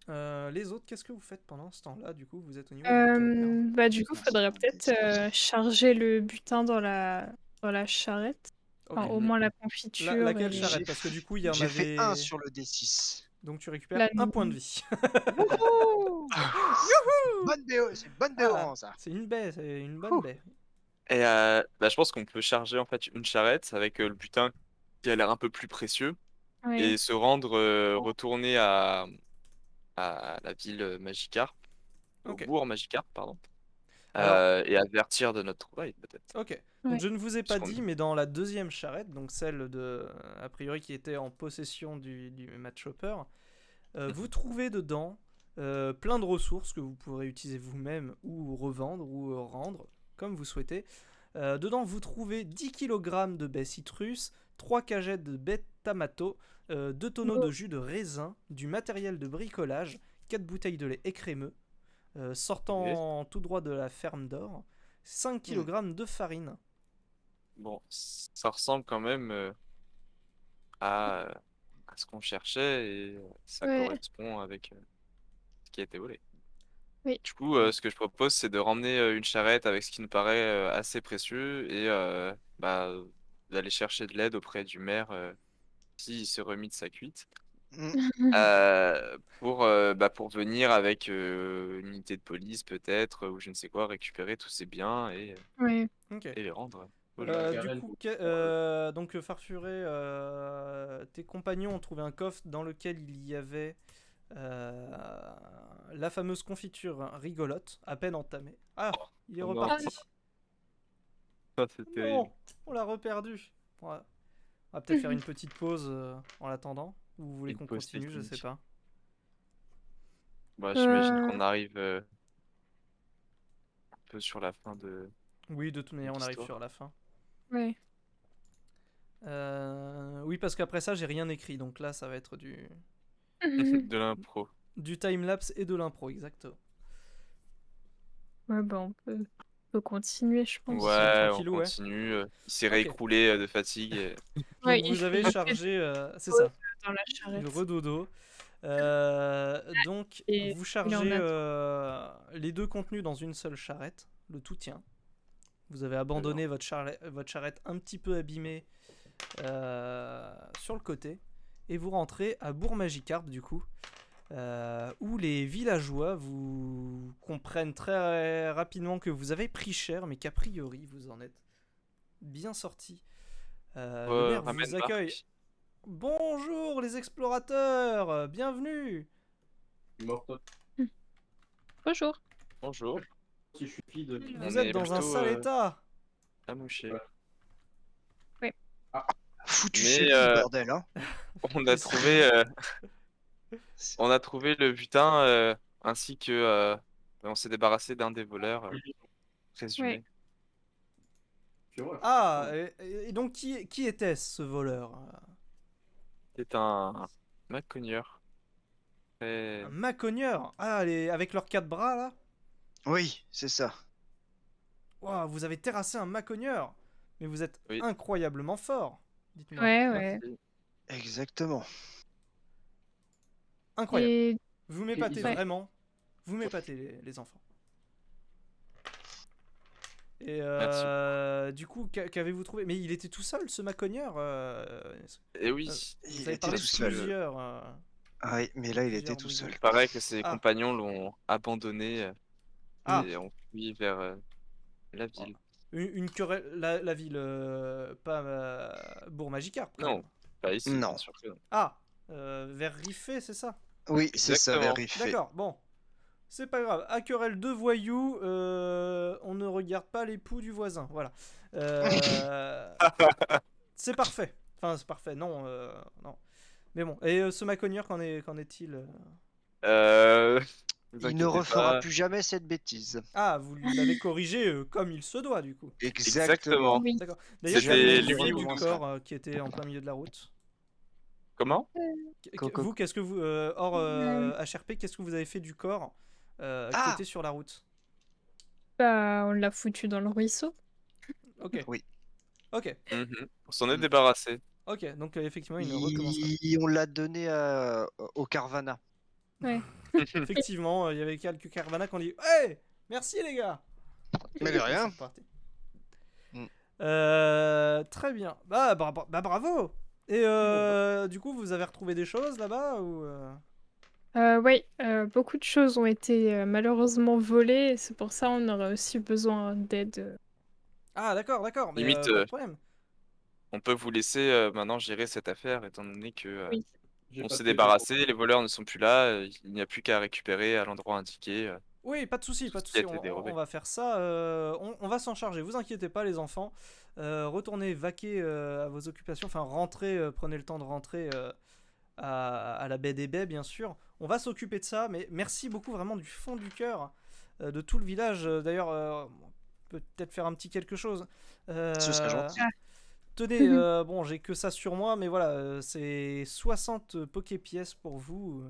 Les autres, qu'est-ce que vous faites pendant ce temps-là? Du coup, vous êtes au niveau de la caverne.
Bah, du coup,
Merci
faudrait
pour
peut-être
le
charger le butin dans la charrette.
Ok.
Enfin, au moins la confiture.
Laquelle
et-
charrette? Parce que du coup, il y en
J'ai fait
avait.
1 sur le D6.
Donc tu récupères
La
un point de vie.
Wouhou
Bonne BO, c'est une bonne BO,
Ah,
ça.
c'est une baie, c'est une bonne
Ouh.
baie.
Et bah, je pense qu'on peut charger en fait une charrette avec le butin qui a l'air un peu plus précieux
Ouais.
et se rendre, retourner à la ville Magikarp, au
Ok.
bourg Magikarp, pardon,
Alors-
et avertir de notre trouvaille peut-être.
Ok. Donc
Ouais.
je ne vous ai pas
Parce qu'on-
dit, mais dans la deuxième charrette, donc celle de, a priori qui était en possession du Mad Chopper, vous trouvez dedans plein de ressources que vous pourrez utiliser vous-même ou revendre ou rendre, comme vous souhaitez. Dedans, vous trouvez 10 kg de baies citrus, 3 cagettes de baies tamato, 2 tonneaux de jus de raisin, du matériel de bricolage, 4 bouteilles de lait écrémeux, sortant tout droit de la ferme d'or, 5 kg de farine.
Bon, ça ressemble quand même à ce qu'on cherchait et ça
Ouais.
correspond avec ce qui a été volé.
Oui.
Du coup, ce que je propose, c'est de ramener une charrette avec ce qui nous paraît assez précieux et d'aller chercher de l'aide auprès du maire s'il s'est remis de sa cuite. Pour venir avec une unité de police peut-être ou je ne sais quoi, récupérer tous ces biens
Ouais.
Ok.
et les rendre.
Du coup, donc Farfuret, tes compagnons ont trouvé un coffre dans lequel il y avait la fameuse confiture rigolote, à peine entamée. Ah, il est
Oh non.
reparti.
Ça, c'est terrible.
Non, on l'a reperdu. On va peut-être faire une petite pause en l'attendant. Ou vous voulez
Une
qu'on
pause
continue, je sais
technique.
pas.
Bah, j'imagine qu'on arrive un peu sur la fin de
Oui, de toute manière, on arrive
l'histoire.
sur la fin.
Ouais.
Oui, parce qu'après ça, j'ai rien écrit, donc là, ça va être
de l'impro.
du timelapse et de l'impro, exactement.
Ouais, bah, on peut continuer, je pense.
Ouais, on
tranquillou, ouais.
continue. Il s'est
Ok.
réécroulé de fatigue.
Ouais,
Donc
il
vous avez
fait
chargé, c'est ça,
dans la
le
charrette.
redodo. Donc
Et
vous
il en
chargez
a
les deux contenus dans une seule charrette, le tout tient. Vous avez abandonné votre charrette un petit peu abîmée sur le côté. Et vous rentrez à Bourg-Magikarp du coup, où les villageois vous comprennent très rapidement que vous avez pris cher, mais qu'a priori vous en êtes bien sorti. Le maire
Ramène
vous accueille.
Marc.
Bonjour les explorateurs, bienvenue.
Morte.
Bonjour.
Bonjour.
Si je suis fille de.
On
Vous êtes
est
dans un
plutôt,
sale état.
Amouché.
Ouais.
Foutu
Mais,
chez lui, le bordel, hein.
On a trouvé le butin ainsi que on s'est débarrassé d'un des voleurs présumés.
Ouais.
Tu vois.
Ah, et donc qui était-ce ce voleur?
C'est un macogneur. Très-
Un macogneur. Ah, avec leurs 4 bras là.
Oui, c'est ça.
Waouh, vous avez terrassé un macogneur. Mais vous êtes
Oui.
incroyablement fort. Dites-moi.
Ouais, ouais.
Merci.
Exactement.
Incroyable.
Et
Vous m'épatez
Ouais.
vraiment. Vous m'épatez les enfants. Et du coup, qu'avez-vous trouvé? Mais il était tout seul, ce macogneur
Et oui,
vous
Il
avez
était
parlé
tout
de
seul.
plusieurs.
Ah oui, mais là, il était
Plusieurs
tout
bouillies.
seul.
il paraît que ses
Ah.
compagnons l'ont abandonné
Ah,
et ont fui vers la ville.
une querelle, la ville, pas Bourg-Magikarp, quand
Non,
même.
pas ici,
Non.
bien sûr que non.
Ah, vers Riffé, c'est ça?
Oui, c'est ça,
Exactement.
vers Riffé.
D'accord, bon. C'est pas grave. À querelle de voyous, on ne regarde pas l'époux du voisin. Voilà. C'est parfait. Enfin, c'est parfait. Non, non. Mais bon. Et ce macogneur, qu'en est-il
Vous
Il ne
inquiétez
refera
pas.
plus jamais cette bêtise.
Ah, vous l'avez corrigé comme il se doit, du coup.
Exactement.
Oui.
D'accord. D'ailleurs,
C'était
qu'avez-vous
lui
fait
ou
du
moi.
corps qui était en plein milieu de la route?
Comment?
Vous, qu'est-ce que vous, hors HRP, qu'est-ce que vous avez fait du corps qui
Ah
était sur la route?
Bah, on l'a foutu dans le ruisseau.
Ok.
Oui.
Ok.
On s'en est
Mm.
débarrassé.
Ok. Donc effectivement, il ne recommencera.
On l'a donné au Carvana.
Ouais.
Effectivement, il y avait quelques Carvana qui ont dit hey, merci les gars.
Mais
Et
de
ils
rien.
sont repartis.
Mm.
Très bien. Bah bravo. Et du coup, vous avez retrouvé des choses là-bas ou
Oui, beaucoup de choses ont été malheureusement volées, et c'est pour ça on aurait aussi besoin d'aide.
Ah d'accord, mais
Limite,
pas de problème.
on peut vous laisser maintenant gérer cette affaire, étant donné que
Oui.
J'ai
on
pas
s'est
de
débarrassé, les voleurs ne sont plus là, il n'y a plus qu'à récupérer à l'endroit indiqué
Oui, pas de souci,
tout
pas
ce
de
qui a
souci.
été dérobé.
On va faire ça. On va s'en charger. Vous inquiétez pas, les enfants. Retournez vaquer à vos occupations. Enfin, rentrez. Prenez le temps de rentrer à la baie des baies, bien sûr. On va s'occuper de ça. Mais merci beaucoup, vraiment du fond du cœur, de tout le village. D'ailleurs, on peut peut-être faire un petit quelque chose.
Ce serait gentil.
Tenez, bon, j'ai que ça sur moi, mais voilà, c'est 60 poké-pièces pour vous.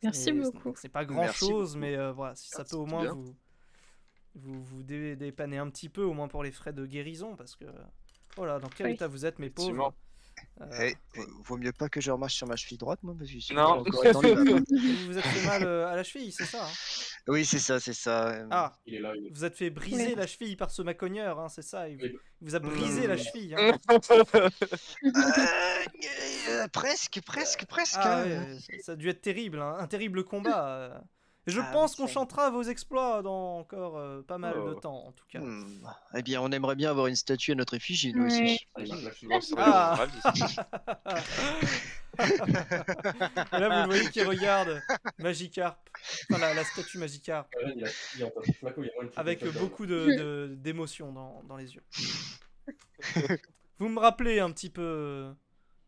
Merci beaucoup.
C'est pas grand
Merci
chose,
beaucoup.
mais voilà, si ça
Ah,
peut au
c'est
moins
bien.
vous dépanner un petit peu, au moins pour les frais de guérison, parce que voilà, dans quel
Oui.
état vous êtes, mes
Effectivement.
pauvres.
Vaut mieux pas que je remarche sur ma cheville droite, moi, parce que sinon,
Non.
je vais encore être dans les vapes.
Vous vous êtes fait mal à la cheville, c'est ça hein?
Oui, c'est ça, c'est ça.
Ah,
Il est là, il est...
vous vous êtes fait briser
Oui.
la cheville par ce macogneur, hein, c'est ça il
Oui.
vous a brisé la cheville. Hein.
Presque.
Ah
Hein.
ouais, ça a dû être terrible, hein, un terrible combat. Et je
Ah
pense
oui,
qu'on
ça.
chantera vos exploits dans encore pas mal de
Oh.
temps, en tout cas.
Eh bien, on aimerait bien avoir une statue à notre effigie, nous
Ouais.
aussi.
Ah, il lâche
Nous en
le-
serions
Ah.
ravis.
Et là, vous le voyez qui regarde Magikarp, enfin la statue Magikarp,
Il est en face du flacon, il y a moins de
avec
choses
beaucoup d'émotion dans les yeux. Vous me rappelez un petit peu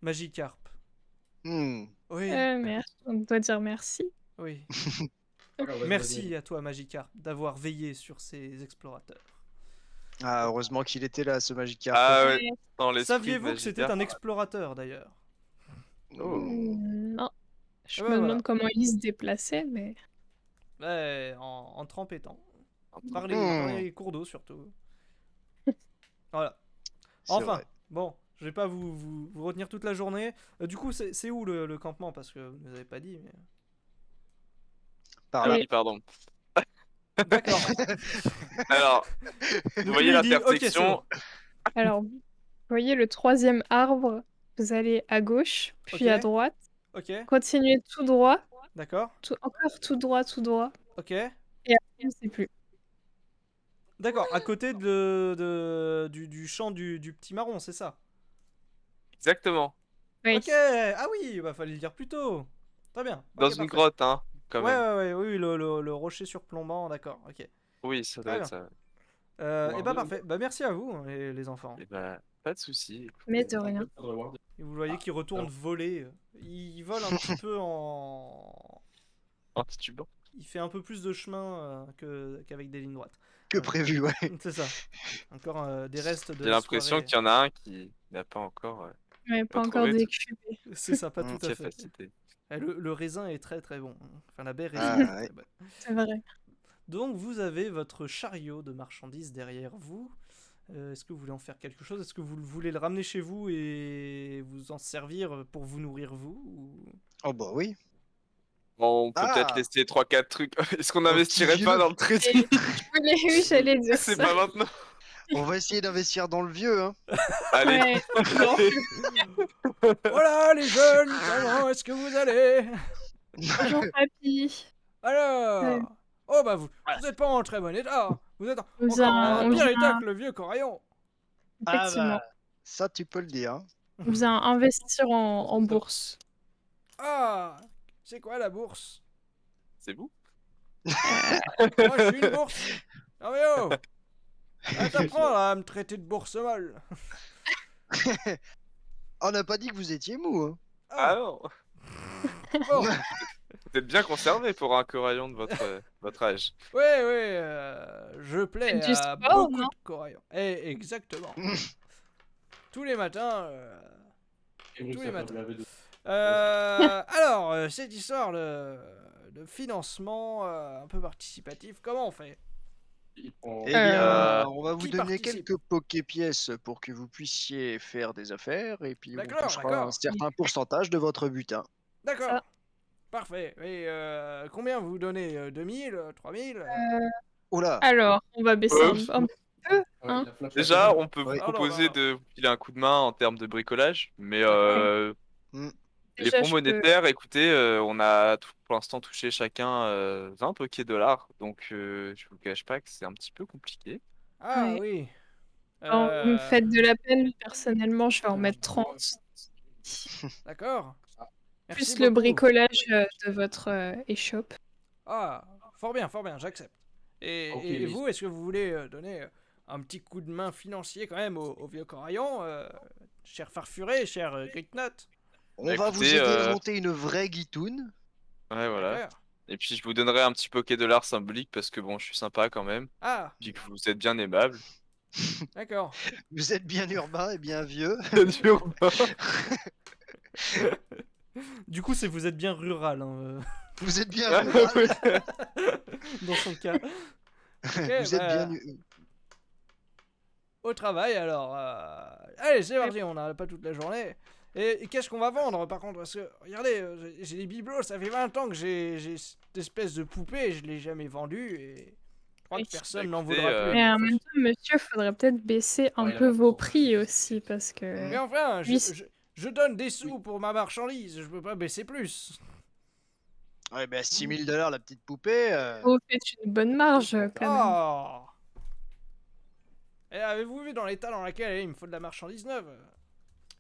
Magikarp.
Hmm.
Oui,
Merci. On doit dire merci.
oui.
dedans. Vas-y,
Merci
vas-y.
à toi Magikarp d'avoir veillé sur ces explorateurs.
Ah, heureusement qu'il était là, ce Magikarp.
Ah ouais, dans l'esprit de
Saviez-vous que c'était
Magikarp.
un explorateur d'ailleurs?
Oh.
Non. Je
Ouais,
me
voilà.
demande comment il se déplaçait, mais
Ouais, en trempettant.
Hmm.
Par les cours d'eau surtout. Voilà.
C'est
Enfin,
vrai.
bon, je vais pas vous retenir toute la journée. Du coup, c'est où le campement? Parce que vous n'avez pas dit. Mais...
Par
Ah
là.
Oui.
oui, pardon.
D'accord.
Alors, vous
Donc
voyez
lui, il dit, ok,
l'intersection.
alors, vous voyez le troisième arbre, vous allez à gauche, puis
Ok.
à droite,
Ok,
continuez tout droit,
d'accord.
encore tout droit,
Ok.
et après, je sais plus.
D'accord, à côté du champ du petit marron, c'est ça?
Exactement.
Oui.
Ok, ah oui, bah fallait le dire plus tôt. Très bien.
Dans
Ok,
une
parfait.
grotte, hein, quand
Ouais,
même.
oui, le rocher surplombant, d'accord, ok.
Oui, ça doit
Très
être
bien.
ça.
Et bah parfait, bah merci à vous, les enfants.
Et bah, pas de soucis.
Mais de rien.
Et vous voyez qu'il retourne voler. Il vole un petit peu en...
En titubant.
Il fait un peu plus de chemin qu'avec des lignes droites.
Que prévu, ouais.
C'est ça. Encore des restes de
J'ai
la
l'impression
soirée.
qu'il y en a un qui n'a pas encore
Ouais, pas encore
retrouvé toute
décupé.
C'est ça, pas
Mm.
tout à fait.
capacité.
Le raisin est très très bon. Enfin, la baie
Ah,
raisin est
ouais.
très bonne.
C'est vrai.
Donc vous avez votre chariot de marchandises derrière vous. Est-ce que vous voulez en faire quelque chose? Est-ce que vous voulez le ramener chez vous et vous en servir pour vous nourrir vous
Oh, bah oui.
Bon, on peut peut-être
Ah.
laisser 3-4 trucs. Est-ce qu'on
petit
n'investirait pas
vieux.
dans le trading?
Oui, j'allais dire
C'est
ça.
pas maintenant.
On va essayer d'investir dans le vieux, hein.
Allez,
Voilà les jeunes, comment est-ce que vous allez?
Bonjour papy.
Alors, oh bah vous êtes pas en très bon état. Vous êtes
On
encore en
vient-
pire état que le vieux Coraillon.
Effectivement.
Ça tu peux le dire. Hein.
On vient investir en bourse.
Ah, c'est quoi la bourse?
c'est vous?
Moi je suis une bourse. Non mais oh, ah, t'apprends à me traiter de bourse molle.
On n'a pas dit que vous étiez mou, hein.
Ah non,
Bon,
vous êtes bien conservé pour un coraillon de votre âge.
ouais, je plais
Faites du
à
sport,
beaucoup
non
de Coraillons. Exactement. Tous les matins. Tous les matins. Alors, cette histoire de financement un peu participatif, comment on fait?
Eh bien, on va vous
Qui
donner
participe?
quelques poké-pièces pour que vous puissiez faire des affaires et puis on
D'accord,
touchera
d'accord.
un certain pourcentage de votre butin.
D'accord.
Ça.
Parfait. Et combien vous donnez? 2000, 3000?
Oh là,
Alors, on va baisser un peu. Hein.
Déjà, on peut vous
Ouais.
proposer
Alors.
de vous filer un coup de main en termes de bricolage, mais les
Déjà,
fonds
je peux-
monétaires, écoutez, on a pour l'instant touché chacun 20 $, donc je vous cache pas que c'est un petit peu compliqué.
Ah
Ouais.
oui.
Quand vous me faites de la peine, personnellement, je vais en mettre 30.
D'accord. Merci
Plus le
beaucoup.
bricolage de votre échoppe.
Ah, fort bien, j'accepte. Et,
Ok,
et
mais-
vous, est-ce que vous voulez donner un petit coup de main financier quand même au vieux Coraillon, cher Farfuré, cher Gritnut?
on
Bah,
va vous
écoutez,
aider à monter une vraie guitoune.
Ouais, voilà.
D'accord.
Et puis je vous donnerai un petit $, symbolique parce que bon, je suis sympa quand même,
Ah,
puis que vous êtes bien aimable.
d'accord.
Vous êtes bien urbain et bien vieux.
Du coup, c'est vous êtes bien rural
Vous êtes bien
Ah,
rural.
ouais.
dans son cas. Ok,
Vous êtes bien.
au travail alors. Allez, c'est parti, on n'a pas toute la journée. Et qu'est-ce qu'on va vendre par contre? Parce que, regardez, j'ai des bibelots, ça fait 20 ans que j'ai cette espèce de poupée, je l'ai jamais vendue et je crois
Oui.
que personne
Bah,
n'en
écoutez,
voudra plus.
Mais en même temps, monsieur, faudrait peut-être baisser un peu vos prix aussi, parce que...
Mais enfin,
Oui.
je donne des sous pour ma marchandise, je peux pas baisser plus.
Ouais, bah 6 000 $ la petite poupée.
Vous faites une bonne marge, quand même.
Oh! Et avez-vous vu dans l'état dans lequel il me faut de la marchandise neuve?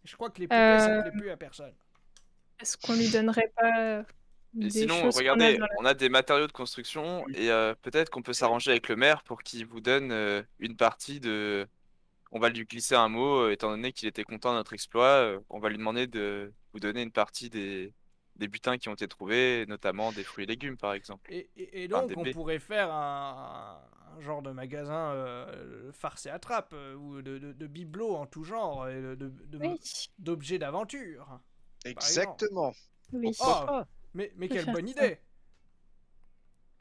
Je crois que les poupées ça plaît plus à personne.
Est-ce qu'on lui donnerait pas
Et
des
sinon,
choses qu'on a
regardez,
dans la...
on a des matériaux de construction et peut-être qu'on peut s'arranger avec le maire pour qu'il vous donne une partie de. On va lui glisser un mot, étant donné qu'il était content de notre exploit, on va lui demander de vous donner une partie des butins qui ont été trouvés, notamment des fruits et légumes, par exemple.
Et
Enfin,
donc,
des
on
baies.
pourrait faire un genre de magasin farce et attrape, ou de bibelots en tout genre, et
Oui,
d'objets d'aventure.
Exactement.
oui.
Oh, mais
peut
quelle
faire
bonne
ça.
idée!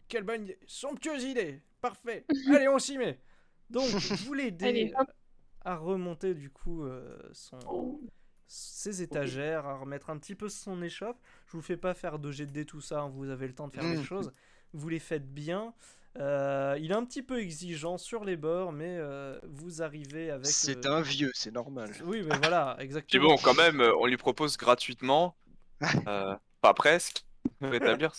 Quelle bonne idée! Somptueuse idée! Parfait! Allez, on s'y met! Donc, vous l'aidez
Allez, hop.
à remonter du coup ses étagères, à remettre un petit peu son échoppe. Je vous fais pas faire de jet de dés, tout ça, hein, vous avez le temps de faire les choses. Vous les faites bien. Il est un petit peu exigeant sur les bords, mais vous arrivez avec...
C'est un vieux, c'est normal.
Oui, mais voilà,
Puis
exactement.
bon, quand même, on lui propose gratuitement, pas presque, de rétablir de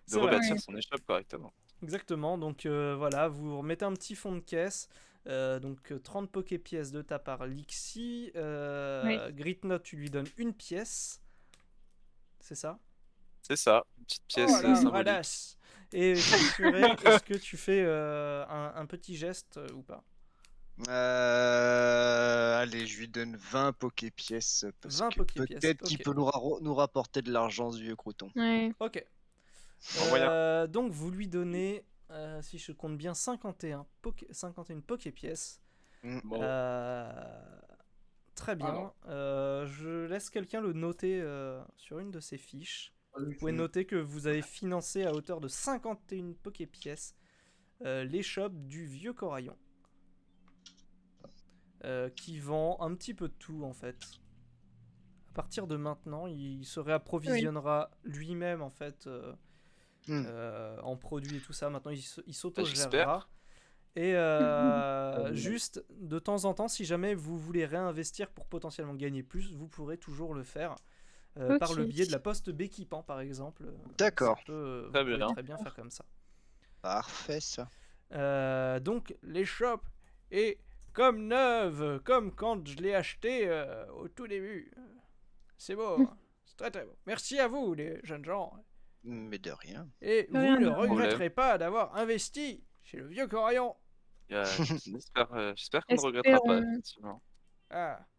C'est vrai.
rebâtir son échoppe correctement.
Exactement, donc voilà, vous remettez un petit fond de caisse, donc 30 poké-pièces de ta part, Lixi, Gritnut, tu lui donnes une pièce, c'est ça?
C'est ça, une petite pièce
Oh la
symbolique.
badass. Et Farfuré, est-ce que tu fais un petit geste ou pas?
Allez, je lui donne 20 poké-pièces parce
20
que
poké-pièces,
peut-être qu'il
ok.
peut nous rapporter de l'argent, ce vieux crouton.
Ouais.
Ok.
En moyen.
Donc vous lui donnez, si je compte bien, 51 poké-pièces.
Bon.
Très bien. Je laisse quelqu'un le noter sur une de ses fiches. Vous pouvez noter que vous avez financé à hauteur de 51 poké-pièces l'échoppe du vieux Coraillon. Qui vend un petit peu de tout en fait. À partir de maintenant, il se réapprovisionnera lui-même en fait en produits et tout ça. Maintenant, il s'autogérera. Et juste, de temps en temps, si jamais vous voulez réinvestir pour potentiellement gagner plus, vous pourrez toujours le faire par le
Ok.
biais de la poste Béquipant, par exemple.
D'accord.
Vous
Très
pouvez
bien.
très bien faire comme ça.
Parfait, ça.
Donc, les shops, et comme neuve, comme quand je l'ai acheté au tout début. C'est beau, hein. C'est très très beau. Merci à vous, les jeunes gens.
Mais de rien.
Et
De
vous
rien,
ne
de rien.
regretterez pas d'avoir investi chez le vieux Corian.
J'espère qu'on ne regrettera pas,
Espérons.
effectivement.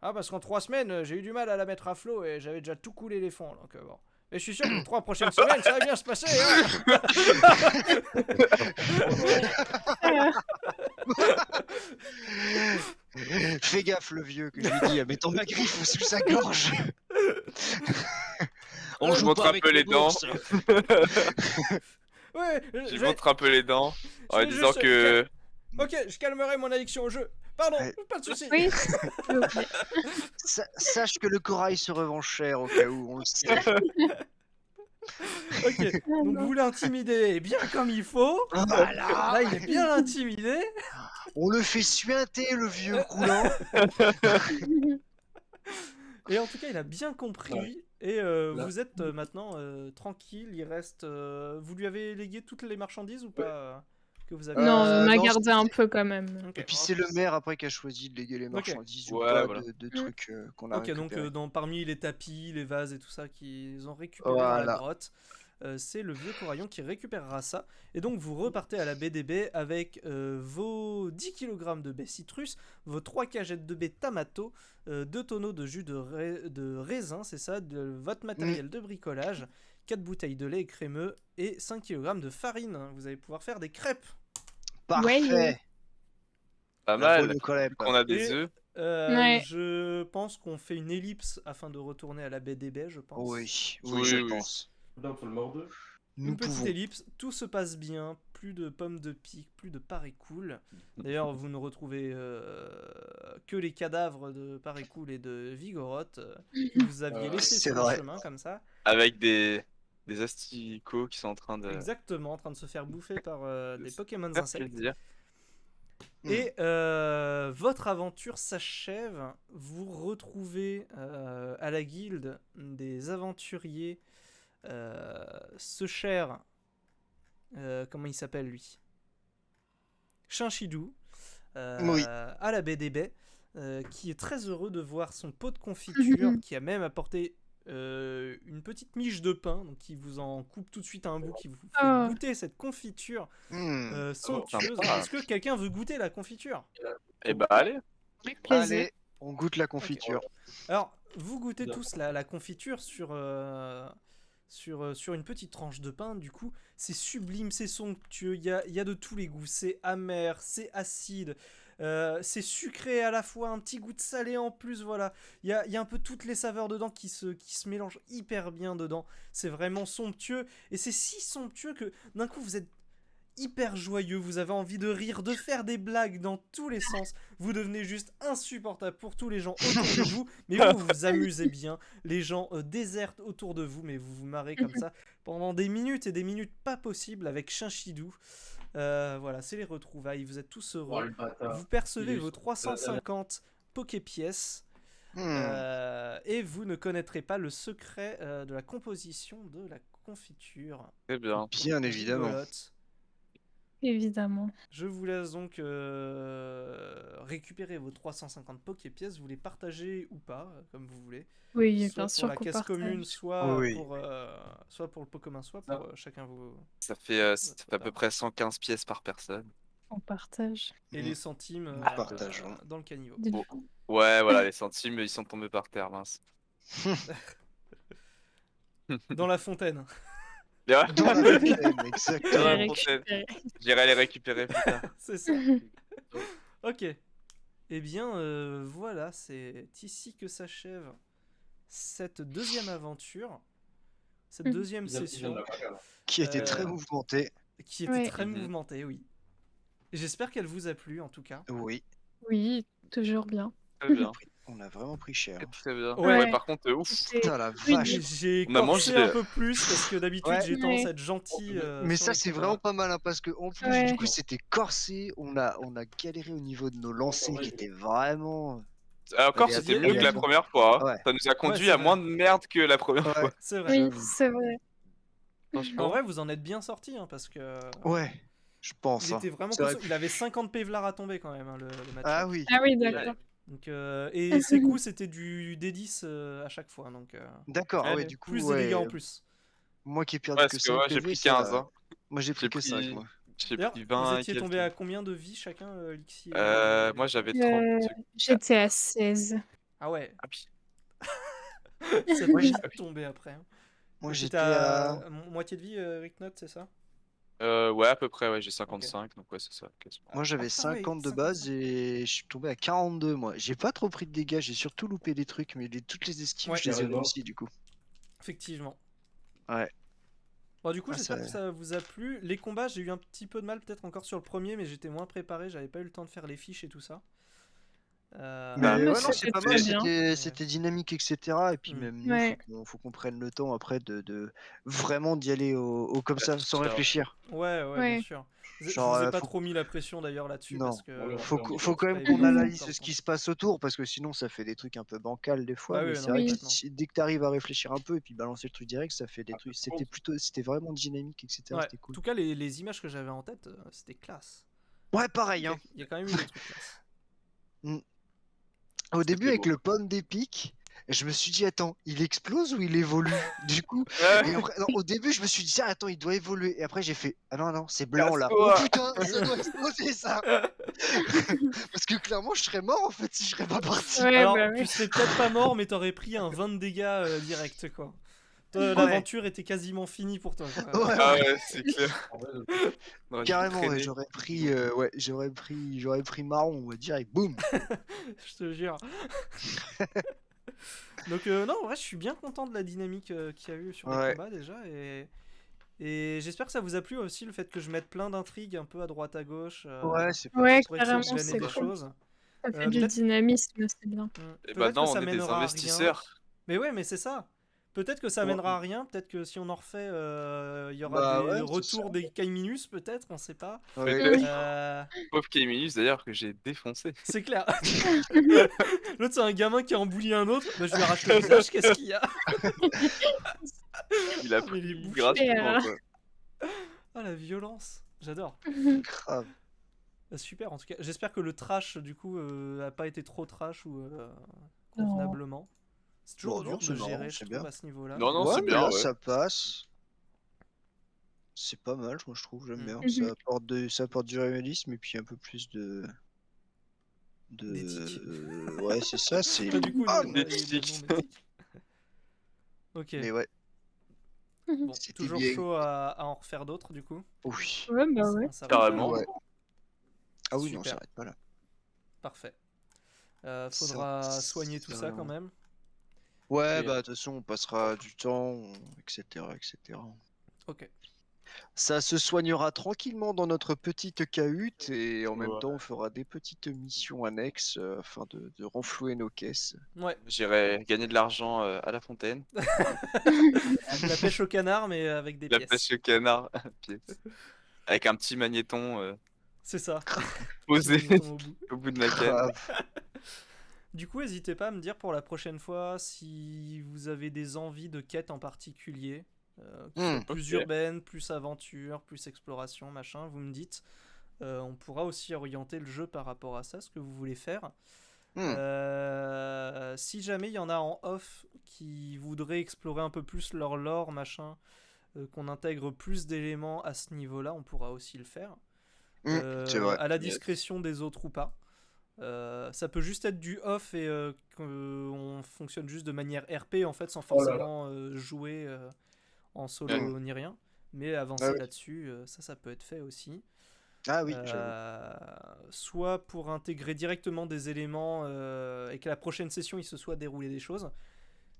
Parce qu'en 3 semaines, j'ai eu du mal à la mettre à flot et j'avais déjà tout coulé les fonds. Donc bon. Mais je suis sûr que les 3 prochaines semaines, ça va bien se passer. Hein.
Fais gaffe, le vieux, que je lui dis, mets ton griffe sous sa gorge. On
Je
joue
montre
pas
un
avec
peu
les
les dents.
bourses.
Ouais,
Je
vais-
montre un peu les dents en
vais
disant
juste-
que
Ok, je calmerai mon addiction au jeu. Pardon,
Ouais.
pas de soucis.
Oui, s'il vous plaît.
Sache que le corail se revend cher au cas où, on le sait.
Ok, donc vous l'intimidez bien comme il faut.
Voilà.
Là, il est bien intimidé.
On le fait suinter, le vieux roulant.
Et en tout cas, il a bien compris.
Ouais.
Et
Là.
vous êtes maintenant tranquille. Il reste. Vous lui avez légué toutes les marchandises ou pas que vous avez
Non, on a
non,
gardé un peu quand même.
Ok.
Et puis c'est le maire après qui a choisi de léguer les marchandises ou
Ouais,
pas
voilà.
de trucs qu'on a
Ok, donc
récupérés.
parmi les tapis, les vases et tout ça qu'ils ont récupéré dans la
Voilà.
grotte, c'est le vieux Coraillon qui récupérera ça. Et donc vous repartez à la baie des baies avec vos 10 kg de baies citrus, vos 3 cagettes de baies tamato, 2 tonneaux de jus de raisin, c'est ça, de votre matériel de bricolage, 4 bouteilles de lait crémeux et 5 kg de farine. Vous allez pouvoir faire des crêpes.
Parfait.
pas
La
mal.
bonne crêpe.
Vu qu'on a des
Et-
œufs.
Ouais.
Je pense qu'on fait une ellipse afin de retourner à la baie des baies, je pense.
Oui,
Oui,
je
oui.
pense.
Donc, faut le mordre.
Nous
Une petite
pouvons.
ellipse, tout se passe bien, plus de pommes de pique, plus de parécool. D'ailleurs, vous ne retrouvez que les cadavres de parécool et de vigorotte que vous aviez laissés
c'est
sur
vrai.
le chemin, comme ça.
Avec des asticots qui sont en train de
Exactement, en train de se faire bouffer par des Pokémon
faire
insectes.
plaisir.
Et votre aventure s'achève. Vous retrouvez à la guilde des aventuriers ce cher. Comment il s'appelle lui Chinchidou.
Oui.
À la baie des baies. Qui est très heureux de voir son pot de confiture. Qui a même apporté une petite miche de pain. Donc qui vous en coupe tout de suite un bout. Qui vous fait
Oh.
goûter cette confiture
Hmm.
somptueuse.
sympa.
Est-ce que quelqu'un veut goûter la confiture?
Eh bah allez.
Avec plaisir.
Allez, on goûte la confiture.
Alors, vous goûtez
Bien.
tous la confiture sur une petite tranche de pain. Du coup, c'est sublime, c'est somptueux. Il y a de tous les goûts. C'est amer, c'est acide, c'est sucré à la fois, un petit goût de salé en plus. Voilà, il y a un peu toutes les saveurs dedans qui se mélangent hyper bien dedans. C'est vraiment somptueux. Et c'est si somptueux que d'un coup, vous êtes hyper joyeux, vous avez envie de rire, de faire des blagues dans tous les sens, vous devenez juste insupportable pour tous les gens autour de vous, mais vous vous amusez bien, les gens désertent autour de vous, mais vous vous marrez comme ça pendant des minutes et des minutes pas possibles avec Chinchidou. Voilà, c'est les retrouvailles, vous êtes tous
Oh,
heureux,
le bâtard.
vous percevez
Il est-
vos 350 Poképièces,
Hmm.
et vous ne connaîtrez pas le secret de la composition de la confiture.
Très bien.
Bien évidemment.
Rigolote.
Évidemment.
Je vous laisse donc récupérer vos 350 Poképièces, vous les partagez ou pas, comme vous voulez.
Oui,
Soit
bien
pour
sûr
la
qu'on
caisse
partage.
commune, soit,
Oui.
soit pour le pot commun, soit pour chacun vos...
Ça fait à peu près 115 pièces par personne.
On partage.
Et les centimes
Nous partageons.
dans le caniveau.
D'une-
Ouais, voilà, les centimes, ils sont tombés par terre, mince.
Dans la fontaine.
Dans la fontaine,
Dans
exactement.
la
les
fontaine.
récupérer.
J'irai les récupérer plus tard.
C'est ça. Ok. Eh bien, voilà, c'est ici que s'achève cette deuxième aventure, cette deuxième
Ils viennent
session.
de la faire, là.
Qui était très
Euh,
mouvementé.
qui était
Ouais.
très
Mhm.
mouvementée, oui. J'espère qu'elle vous a plu, en tout cas.
Oui.
Oui, toujours bien.
Très bien.
On a vraiment pris cher.
Très, très bien.
Ouais.
Ouais, par contre, ouf.
C'est-
Putain, la
Oui,
vache.
J'ai
On a
corsé
mangé-
un peu plus parce que d'habitude
Ouais.
j'ai tendance
Ouais.
à être gentil.
Mais
sur
ça,
les
c'est
combats.
vraiment pas mal, hein, parce que en plus,
Ouais.
du coup, c'était corsé. On a galéré au niveau de nos lancers qui étaient vraiment.
Encore,
Allez,
c'était
allez,
mieux que la
attends.
première fois. Hein.
Ouais.
Ça nous a conduit
c'est
à
vrai.
moins de merde que la première
Ouais.
fois.
C'est vrai.
Oui,
J'avoue.
c'est vrai.
En
Franchement.
vrai, vous en êtes bien sorti parce que
Ouais, je pense.
il
hein.
était vraiment
C'est vrai
costaud. Il avait 50 pévlards à tomber quand même, hein, le match.
Ah oui,
Ah oui, d'accord.
Donc, et ses coups, c'était du D10 à chaque fois. Donc,
d'accord. Ah ouais,
Ouais.
du coup,
plus des dégâts
ouais,
en plus.
moi qui ai perdu
Ouais,
que
parce que
5
moi, j'ai
PV,
pris
ça.
15. Hein.
Moi, j'ai pris que 5, moi.
J'ai
D'ailleurs,
pris
vous
20 et
étiez
quelques.
tombé à combien de vie chacun, Lixi
Moi, j'avais 30.
J'étais à 16.
Ah ouais,
Ah, puis-
ça peut vite tomber après. Hein.
Moi,
Donc,
j'étais
t'étais
à.
moitié de vie, Ricknot, c'est ça?
Ouais, à peu près, ouais, j'ai 55, donc ouais, c'est ça. quasiment.
Moi, j'avais
putain, ouais,
50 de
55.
base et je suis tombé à 42, moi. J'ai pas trop pris de dégâts, j'ai surtout loupé des trucs, mais toutes les esquives,
Ouais.
je les ai
Carrément.
réussi, du coup.
Effectivement.
Ouais.
Bon, du coup,
Ah,
j'espère
ça-
que ça vous a plu. Les combats, j'ai eu un petit peu de mal peut-être encore sur le premier, mais j'étais moins préparé, j'avais pas eu le temps de faire les fiches et tout ça.
Mais
Bah,
ouais,
mais
non,
c'était
c'est pas
très
mal,
bien.
c'était dynamique, etc. Et puis
Mm.
même nous,
Ouais.
faut qu'on prenne le temps après de vraiment d'y aller comme ça, sans
Réfléchir.
réfléchir.
Ouais, bien
Ouais.
sûr. Je
Genre,
vous ai pas
faut-
trop mis la pression d'ailleurs là-dessus
Non.
parce que.
Ouais,
Faut quand
c'est
même
pas
qu'on
évident de
analyse
faire
ce
le
qui se passe autour, parce que sinon ça fait des trucs un peu bancals des fois.
Bah
mais
oui,
c'est
non,
vrai que
complètement.
dès que tu arrives à réfléchir un peu et puis balancer le truc direct, ça fait des trucs. C'était vraiment dynamique, etc.
Ouais.
C'était
En
cool.
tout cas, les images que j'avais en tête, c'était classe.
Ouais, pareil. Hein.
Il y a quand même eu des trucs classe.
Au
C'était
début, avec
beau.
le pomme d'épic, je me suis dit, attends, il explose ou il évolue? Du coup,
Ouais.
et après, non, au début, je me suis dit, ah, attends, il doit évoluer. Et après, j'ai fait, ah non, c'est blanc là.
Casse-toi.
Oh putain, ça doit exploser ça. Parce que clairement, je serais mort en fait si je serais pas parti.
Ouais,
Alors,
bah
tu
oui.
serais peut-être pas mort, mais t'aurais pris un 20 de dégâts direct, quoi. L'aventure était quasiment finie pour toi. Quoi.
Ouais,
Ah
ouais,
ouais, c'est clair.
En vrai,
On aurait dû
carrément, ouais,
traîner.
j'aurais pris marron, on va dire, et boum.
Je te jure. Donc, non, en vrai, je suis bien content de la dynamique qu'il y a eu sur les
Ouais.
combats déjà. Et j'espère que ça vous a plu aussi le fait que je mette plein d'intrigues un peu à droite à gauche
Ouais, c'est pas
Ouais,
pour essayer
carrément,
de glaner
c'est
des
cool.
choses.
Ça fait
Euh,
du
peut-être-
dynamisme, c'est bien.
Et
Peut-être
maintenant,
que ça
on est des
mènera à rien.
investisseurs.
Mais ouais, mais c'est ça. Peut-être que ça
Ouais.
mènera à rien. Peut-être que si on en refait, il y aura
Bah
des
ouais, c'est
retours
ça.
des Kaiminus, peut-être, on sait pas.
Ouais.
Peut-être.
Euh,
Pauvre Kéminus, d'ailleurs, que j'ai défoncé.
c'est clair. L'autre, c'est un gamin qui a embouli un autre. Bah, je lui arrache le visage, qu'est-ce qu'il y a?
Il a
Mais il est
pris
bouché.
gratuitement, quoi.
Ah, la violence. J'adore.
Grave.
Super, en tout cas. J'espère que le trash, du coup, a pas été trop trash ou convenablement. C'est toujours
Bon,
dur
non,
de
c'est marrant,
gérer, je
c'est
trouve,
bien.
à ce niveau-là.
Non, non,
Ouais,
c'est
mais
bien,
là,
ouais.
ça passe. C'est pas mal, moi je trouve, j'aime bien.
Mhm.
Ça apporte du réalisme et puis un peu plus
D'éthique.
Ouais, c'est ça, c'est.
Ah, du coup,
Ah,
il y a
des
eu le
tics.
nom d'éthique. Ok.
mais ouais,
Bon,
c'était
toujours
bien.
chaud à en refaire d'autres, du coup.
Oui.
Ouais, bah ouais.
On s'arrête
Carrément.
pas là.
Ouais. Ah oui, non,
Super.
ça s'arrête pas là.
Parfait. Faudra
Ça-
soigner tout ça
vraiment.
quand même.
Ouais,
Et-
bah de toute façon, on passera du temps, etc., etc.
Ok.
Ça se soignera tranquillement dans notre petite cahute et en même
Ouais.
temps, on fera des petites missions annexes afin de renflouer nos caisses.
Ouais.
J'irai gagner de l'argent à la fontaine.
La pêche au canard, mais avec des
La
pièces.
pêche au canard à pièce. Avec un petit magnéton
C'est ça.
posé
Magnéton au bout.
au bout de ma canne.
Grave.
Du coup, n'hésitez pas à me dire pour la prochaine fois si vous avez des envies de quêtes en particulier. Qui sont plus
ok.
urbaines, plus aventure, plus exploration, machin, vous me dites. On pourra aussi orienter le jeu par rapport à ça, ce que vous voulez faire. Si jamais il y en a en off qui voudraient explorer un peu plus leur lore, machin, qu'on intègre plus d'éléments à ce niveau-là, on pourra aussi le faire.
C'est vrai.
À la discrétion des autres ou pas. Ça peut juste être du off et qu'on fonctionne juste de manière RP en fait sans
Oh là là.
forcément jouer en solo
Ouais.
ni rien. Mais avancer
Ah oui.
là-dessus, ça peut être fait aussi.
Ah oui, j'avoue.
Soit pour intégrer directement des éléments et que la prochaine session il se soit déroulé des choses,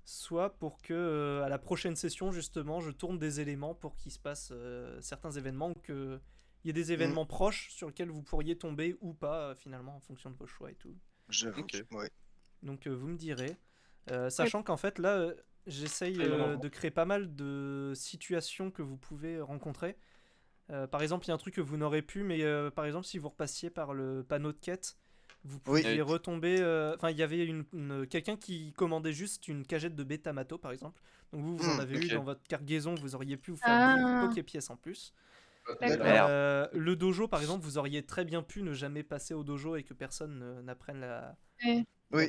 soit pour que à la prochaine session justement je tourne des éléments pour qu'il se passe certains événements ou qu'il y ait des événements proches sur lesquels vous pourriez tomber ou pas finalement en fonction de vos choix et tout.
J'avoue.
Ok.
Ouais.
Donc vous me direz. Sachant qu'en fait là, j'essaye de créer pas mal de situations que vous pouvez rencontrer. Par exemple, il y a un truc que vous n'aurez pu, mais par exemple, si vous repassiez par le panneau de quête, vous pouviez retomber. Enfin, il y avait quelqu'un qui commandait juste une cagette de bêta-mato, par exemple. Donc vous en avez eu dans votre cargaison, vous auriez pu vous faire 10 Poké-pièces en plus. Le dojo, par exemple, vous auriez très bien pu ne jamais passer au dojo et que personne n'apprenne la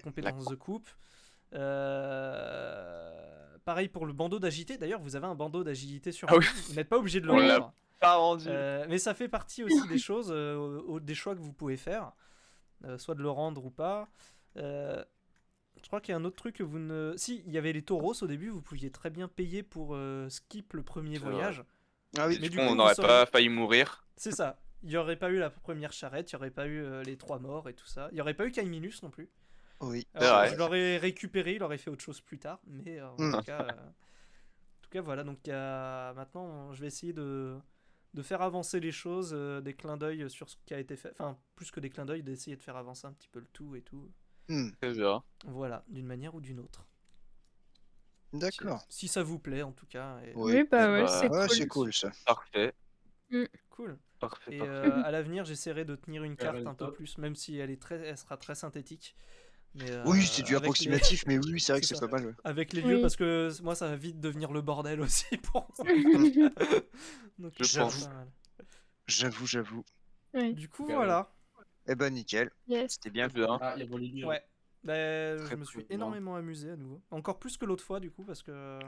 compétence de coupe. Pareil pour le bandeau d'agilité. D'ailleurs, vous avez un bandeau d'agilité sur vous. Vous n'êtes pas obligé de le rendre.
Pas rendu.
Mais ça fait partie aussi des choses, des choix que vous pouvez faire. Soit de le rendre ou pas. Je crois qu'il y a un autre truc que vous ne... Si, il y avait les tauros au début, vous pouviez très bien payer pour skip le premier voyage.
Ah oui,
mais du coup, on n'aurait pas failli mourir.
C'est ça. Il n'y aurait pas eu la première charrette, il n'y aurait pas eu les 3 morts et tout ça. Il n'y aurait pas eu Kaiminus non plus.
Oui.
Alors, je l'aurais récupéré, il aurait fait autre chose plus tard. Mais en tout cas, voilà. Donc maintenant, je vais essayer de faire avancer les choses, des clins d'œil sur ce qui a été fait. Enfin, plus que des clins d'œil, d'essayer de faire avancer un petit peu le tout et tout.
Très bien.
Voilà, d'une manière ou d'une autre.
D'accord.
Si ça vous plaît, en tout cas. Et...
Oui, c'est cool.
C'est cool, ça.
Parfait.
Cool.
Parfait,
et
parfait.
À l'avenir, j'essaierai de tenir une carte un peu plus, même si elle sera très synthétique. Mais,
oui, c'est du approximatif, mais oui, c'est vrai que c'est pas mal. Ouais.
Avec les lieux, parce que moi, ça va vite devenir le bordel aussi pour moi. Donc,
J'avoue.
Oui.
Du coup, voilà.
Eh ben, nickel.
Yes.
C'était bien vu, hein.
Il y a Bolivie.
Ouais. Je me suis énormément amusé à nouveau. Encore plus que l'autre fois, du coup, parce que...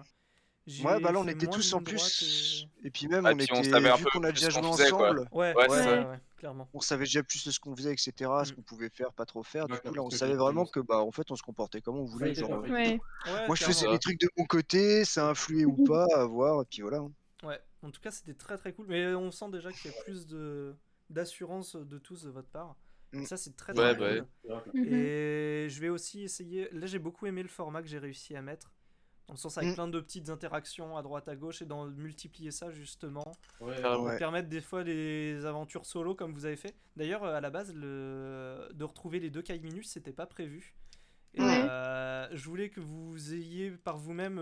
Ouais, bah là, on était tous en plus. Et puis même,
on savait un
vu
peu
qu'on a déjà joué
faisait,
ensemble.
Ouais, clairement.
On savait déjà plus de ce qu'on faisait, etc., ce qu'on pouvait faire, pas trop faire. Du coup, là, on savait vraiment que, en fait, on se comportait comme on voulait. Genre, moi, je faisais les trucs de mon côté, ça influait ou pas, à voir, et puis voilà.
Ouais, en tout cas, c'était très très cool. Mais on sent déjà qu'il y a plus d'assurance de tous de votre part. Et ça, c'est très très cool. Et je vais aussi essayer. Là, j'ai beaucoup aimé le format que j'ai réussi à mettre. Dans le sens avec plein de petites interactions à droite à gauche et de multiplier ça justement pour permettre des fois des aventures solo comme vous avez fait. D'ailleurs à la base de retrouver les 2 Kaiminus c'était pas prévu. Et, je voulais que vous ayez par vous-même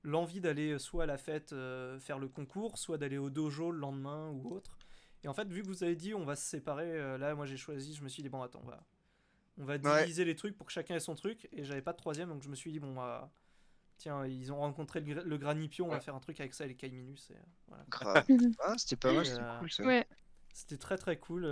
l'envie d'aller soit à la fête faire le concours, soit d'aller au dojo le lendemain ou autre. Et en fait vu que vous avez dit on va se séparer, là moi j'ai choisi, je me suis dit bon attends on va diviser les trucs pour que chacun ait son truc. Et j'avais pas de troisième, donc je me suis dit, bon, tiens, ils ont rencontré le Granipio, on va faire un truc avec ça et les Kaiminus. Et, voilà.
Grave. C'était pas mal, c'était cool ça.
Ouais.
C'était très très cool.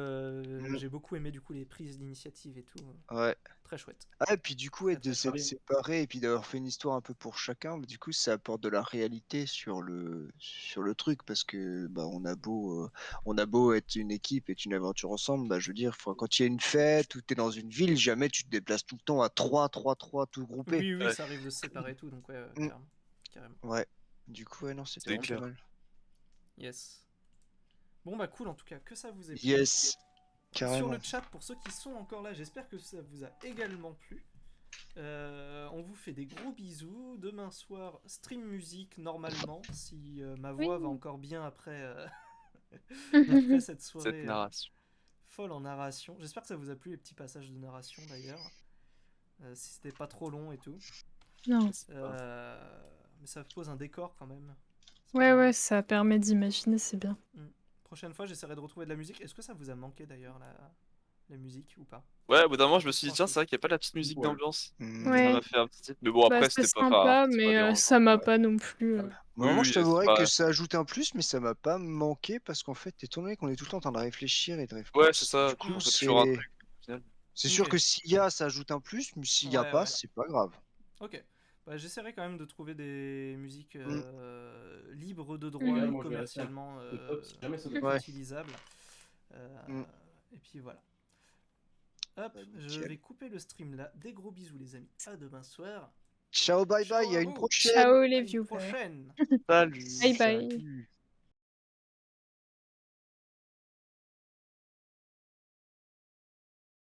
J'ai beaucoup aimé du coup les prises d'initiative et tout.
Ouais.
Très chouette.
Ah, et puis du coup, de s'être séparés et puis d'avoir fait une histoire un peu pour chacun, du coup, ça apporte de la réalité sur le truc parce que on a beau être une équipe et une aventure ensemble, je veux dire, quand il y a une fête ou t'es dans une ville, jamais tu te déplaces tout le temps à 3 tout groupé.
Oui, ça arrive de se séparer et tout, donc carrément.
Ouais. Du coup, non, c'était vraiment pas mal.
Yes. Bon cool en tout cas, que ça vous ait plu.
Yes. Carrément.
Sur le chat, pour ceux qui sont encore là, j'espère que ça vous a également plu. On vous fait des gros bisous. Demain soir, stream musique normalement, si ma voix va encore bien après, après cette soirée
cette narration.
Folle en narration. J'espère que ça vous a plu les petits passages de narration d'ailleurs. Si c'était pas trop long et tout.
Non.
Mais ça pose un décor quand même.
Ouais, ça permet d'imaginer, c'est bien.
Prochaine fois, j'essaierai de retrouver de la musique. Est-ce que ça vous a manqué d'ailleurs la musique ou pas?
Ouais, au bout d'un moment, je me suis dit, tiens, c'est vrai qu'il n'y a pas de la petite musique d'ambiance. Ça m'a fait un petit. Mais bon, après, c'était pas
sympa, mais ça m'a pas non plus.
Moi, je t'avouerais que ça ajoute un plus, mais ça m'a pas manqué parce qu'en fait, étant donné qu'on est tout le temps en train de réfléchir et de réfléchir.
Ouais, c'est ça. Du coup, c'est toujours un truc.
C'est sûr que s'il y a, ça ajoute un plus, mais s'il y a pas, c'est pas grave.
Ok. J'essaierai quand même de trouver des musiques libres de droit et commercialement utilisables. Et puis voilà. Hop, je vais couper le stream là. Des gros bisous les amis. À demain soir.
Ciao, bye bye, à une prochaine.
Ciao les viewers.
Prochaine.
Salut.
Bye bye.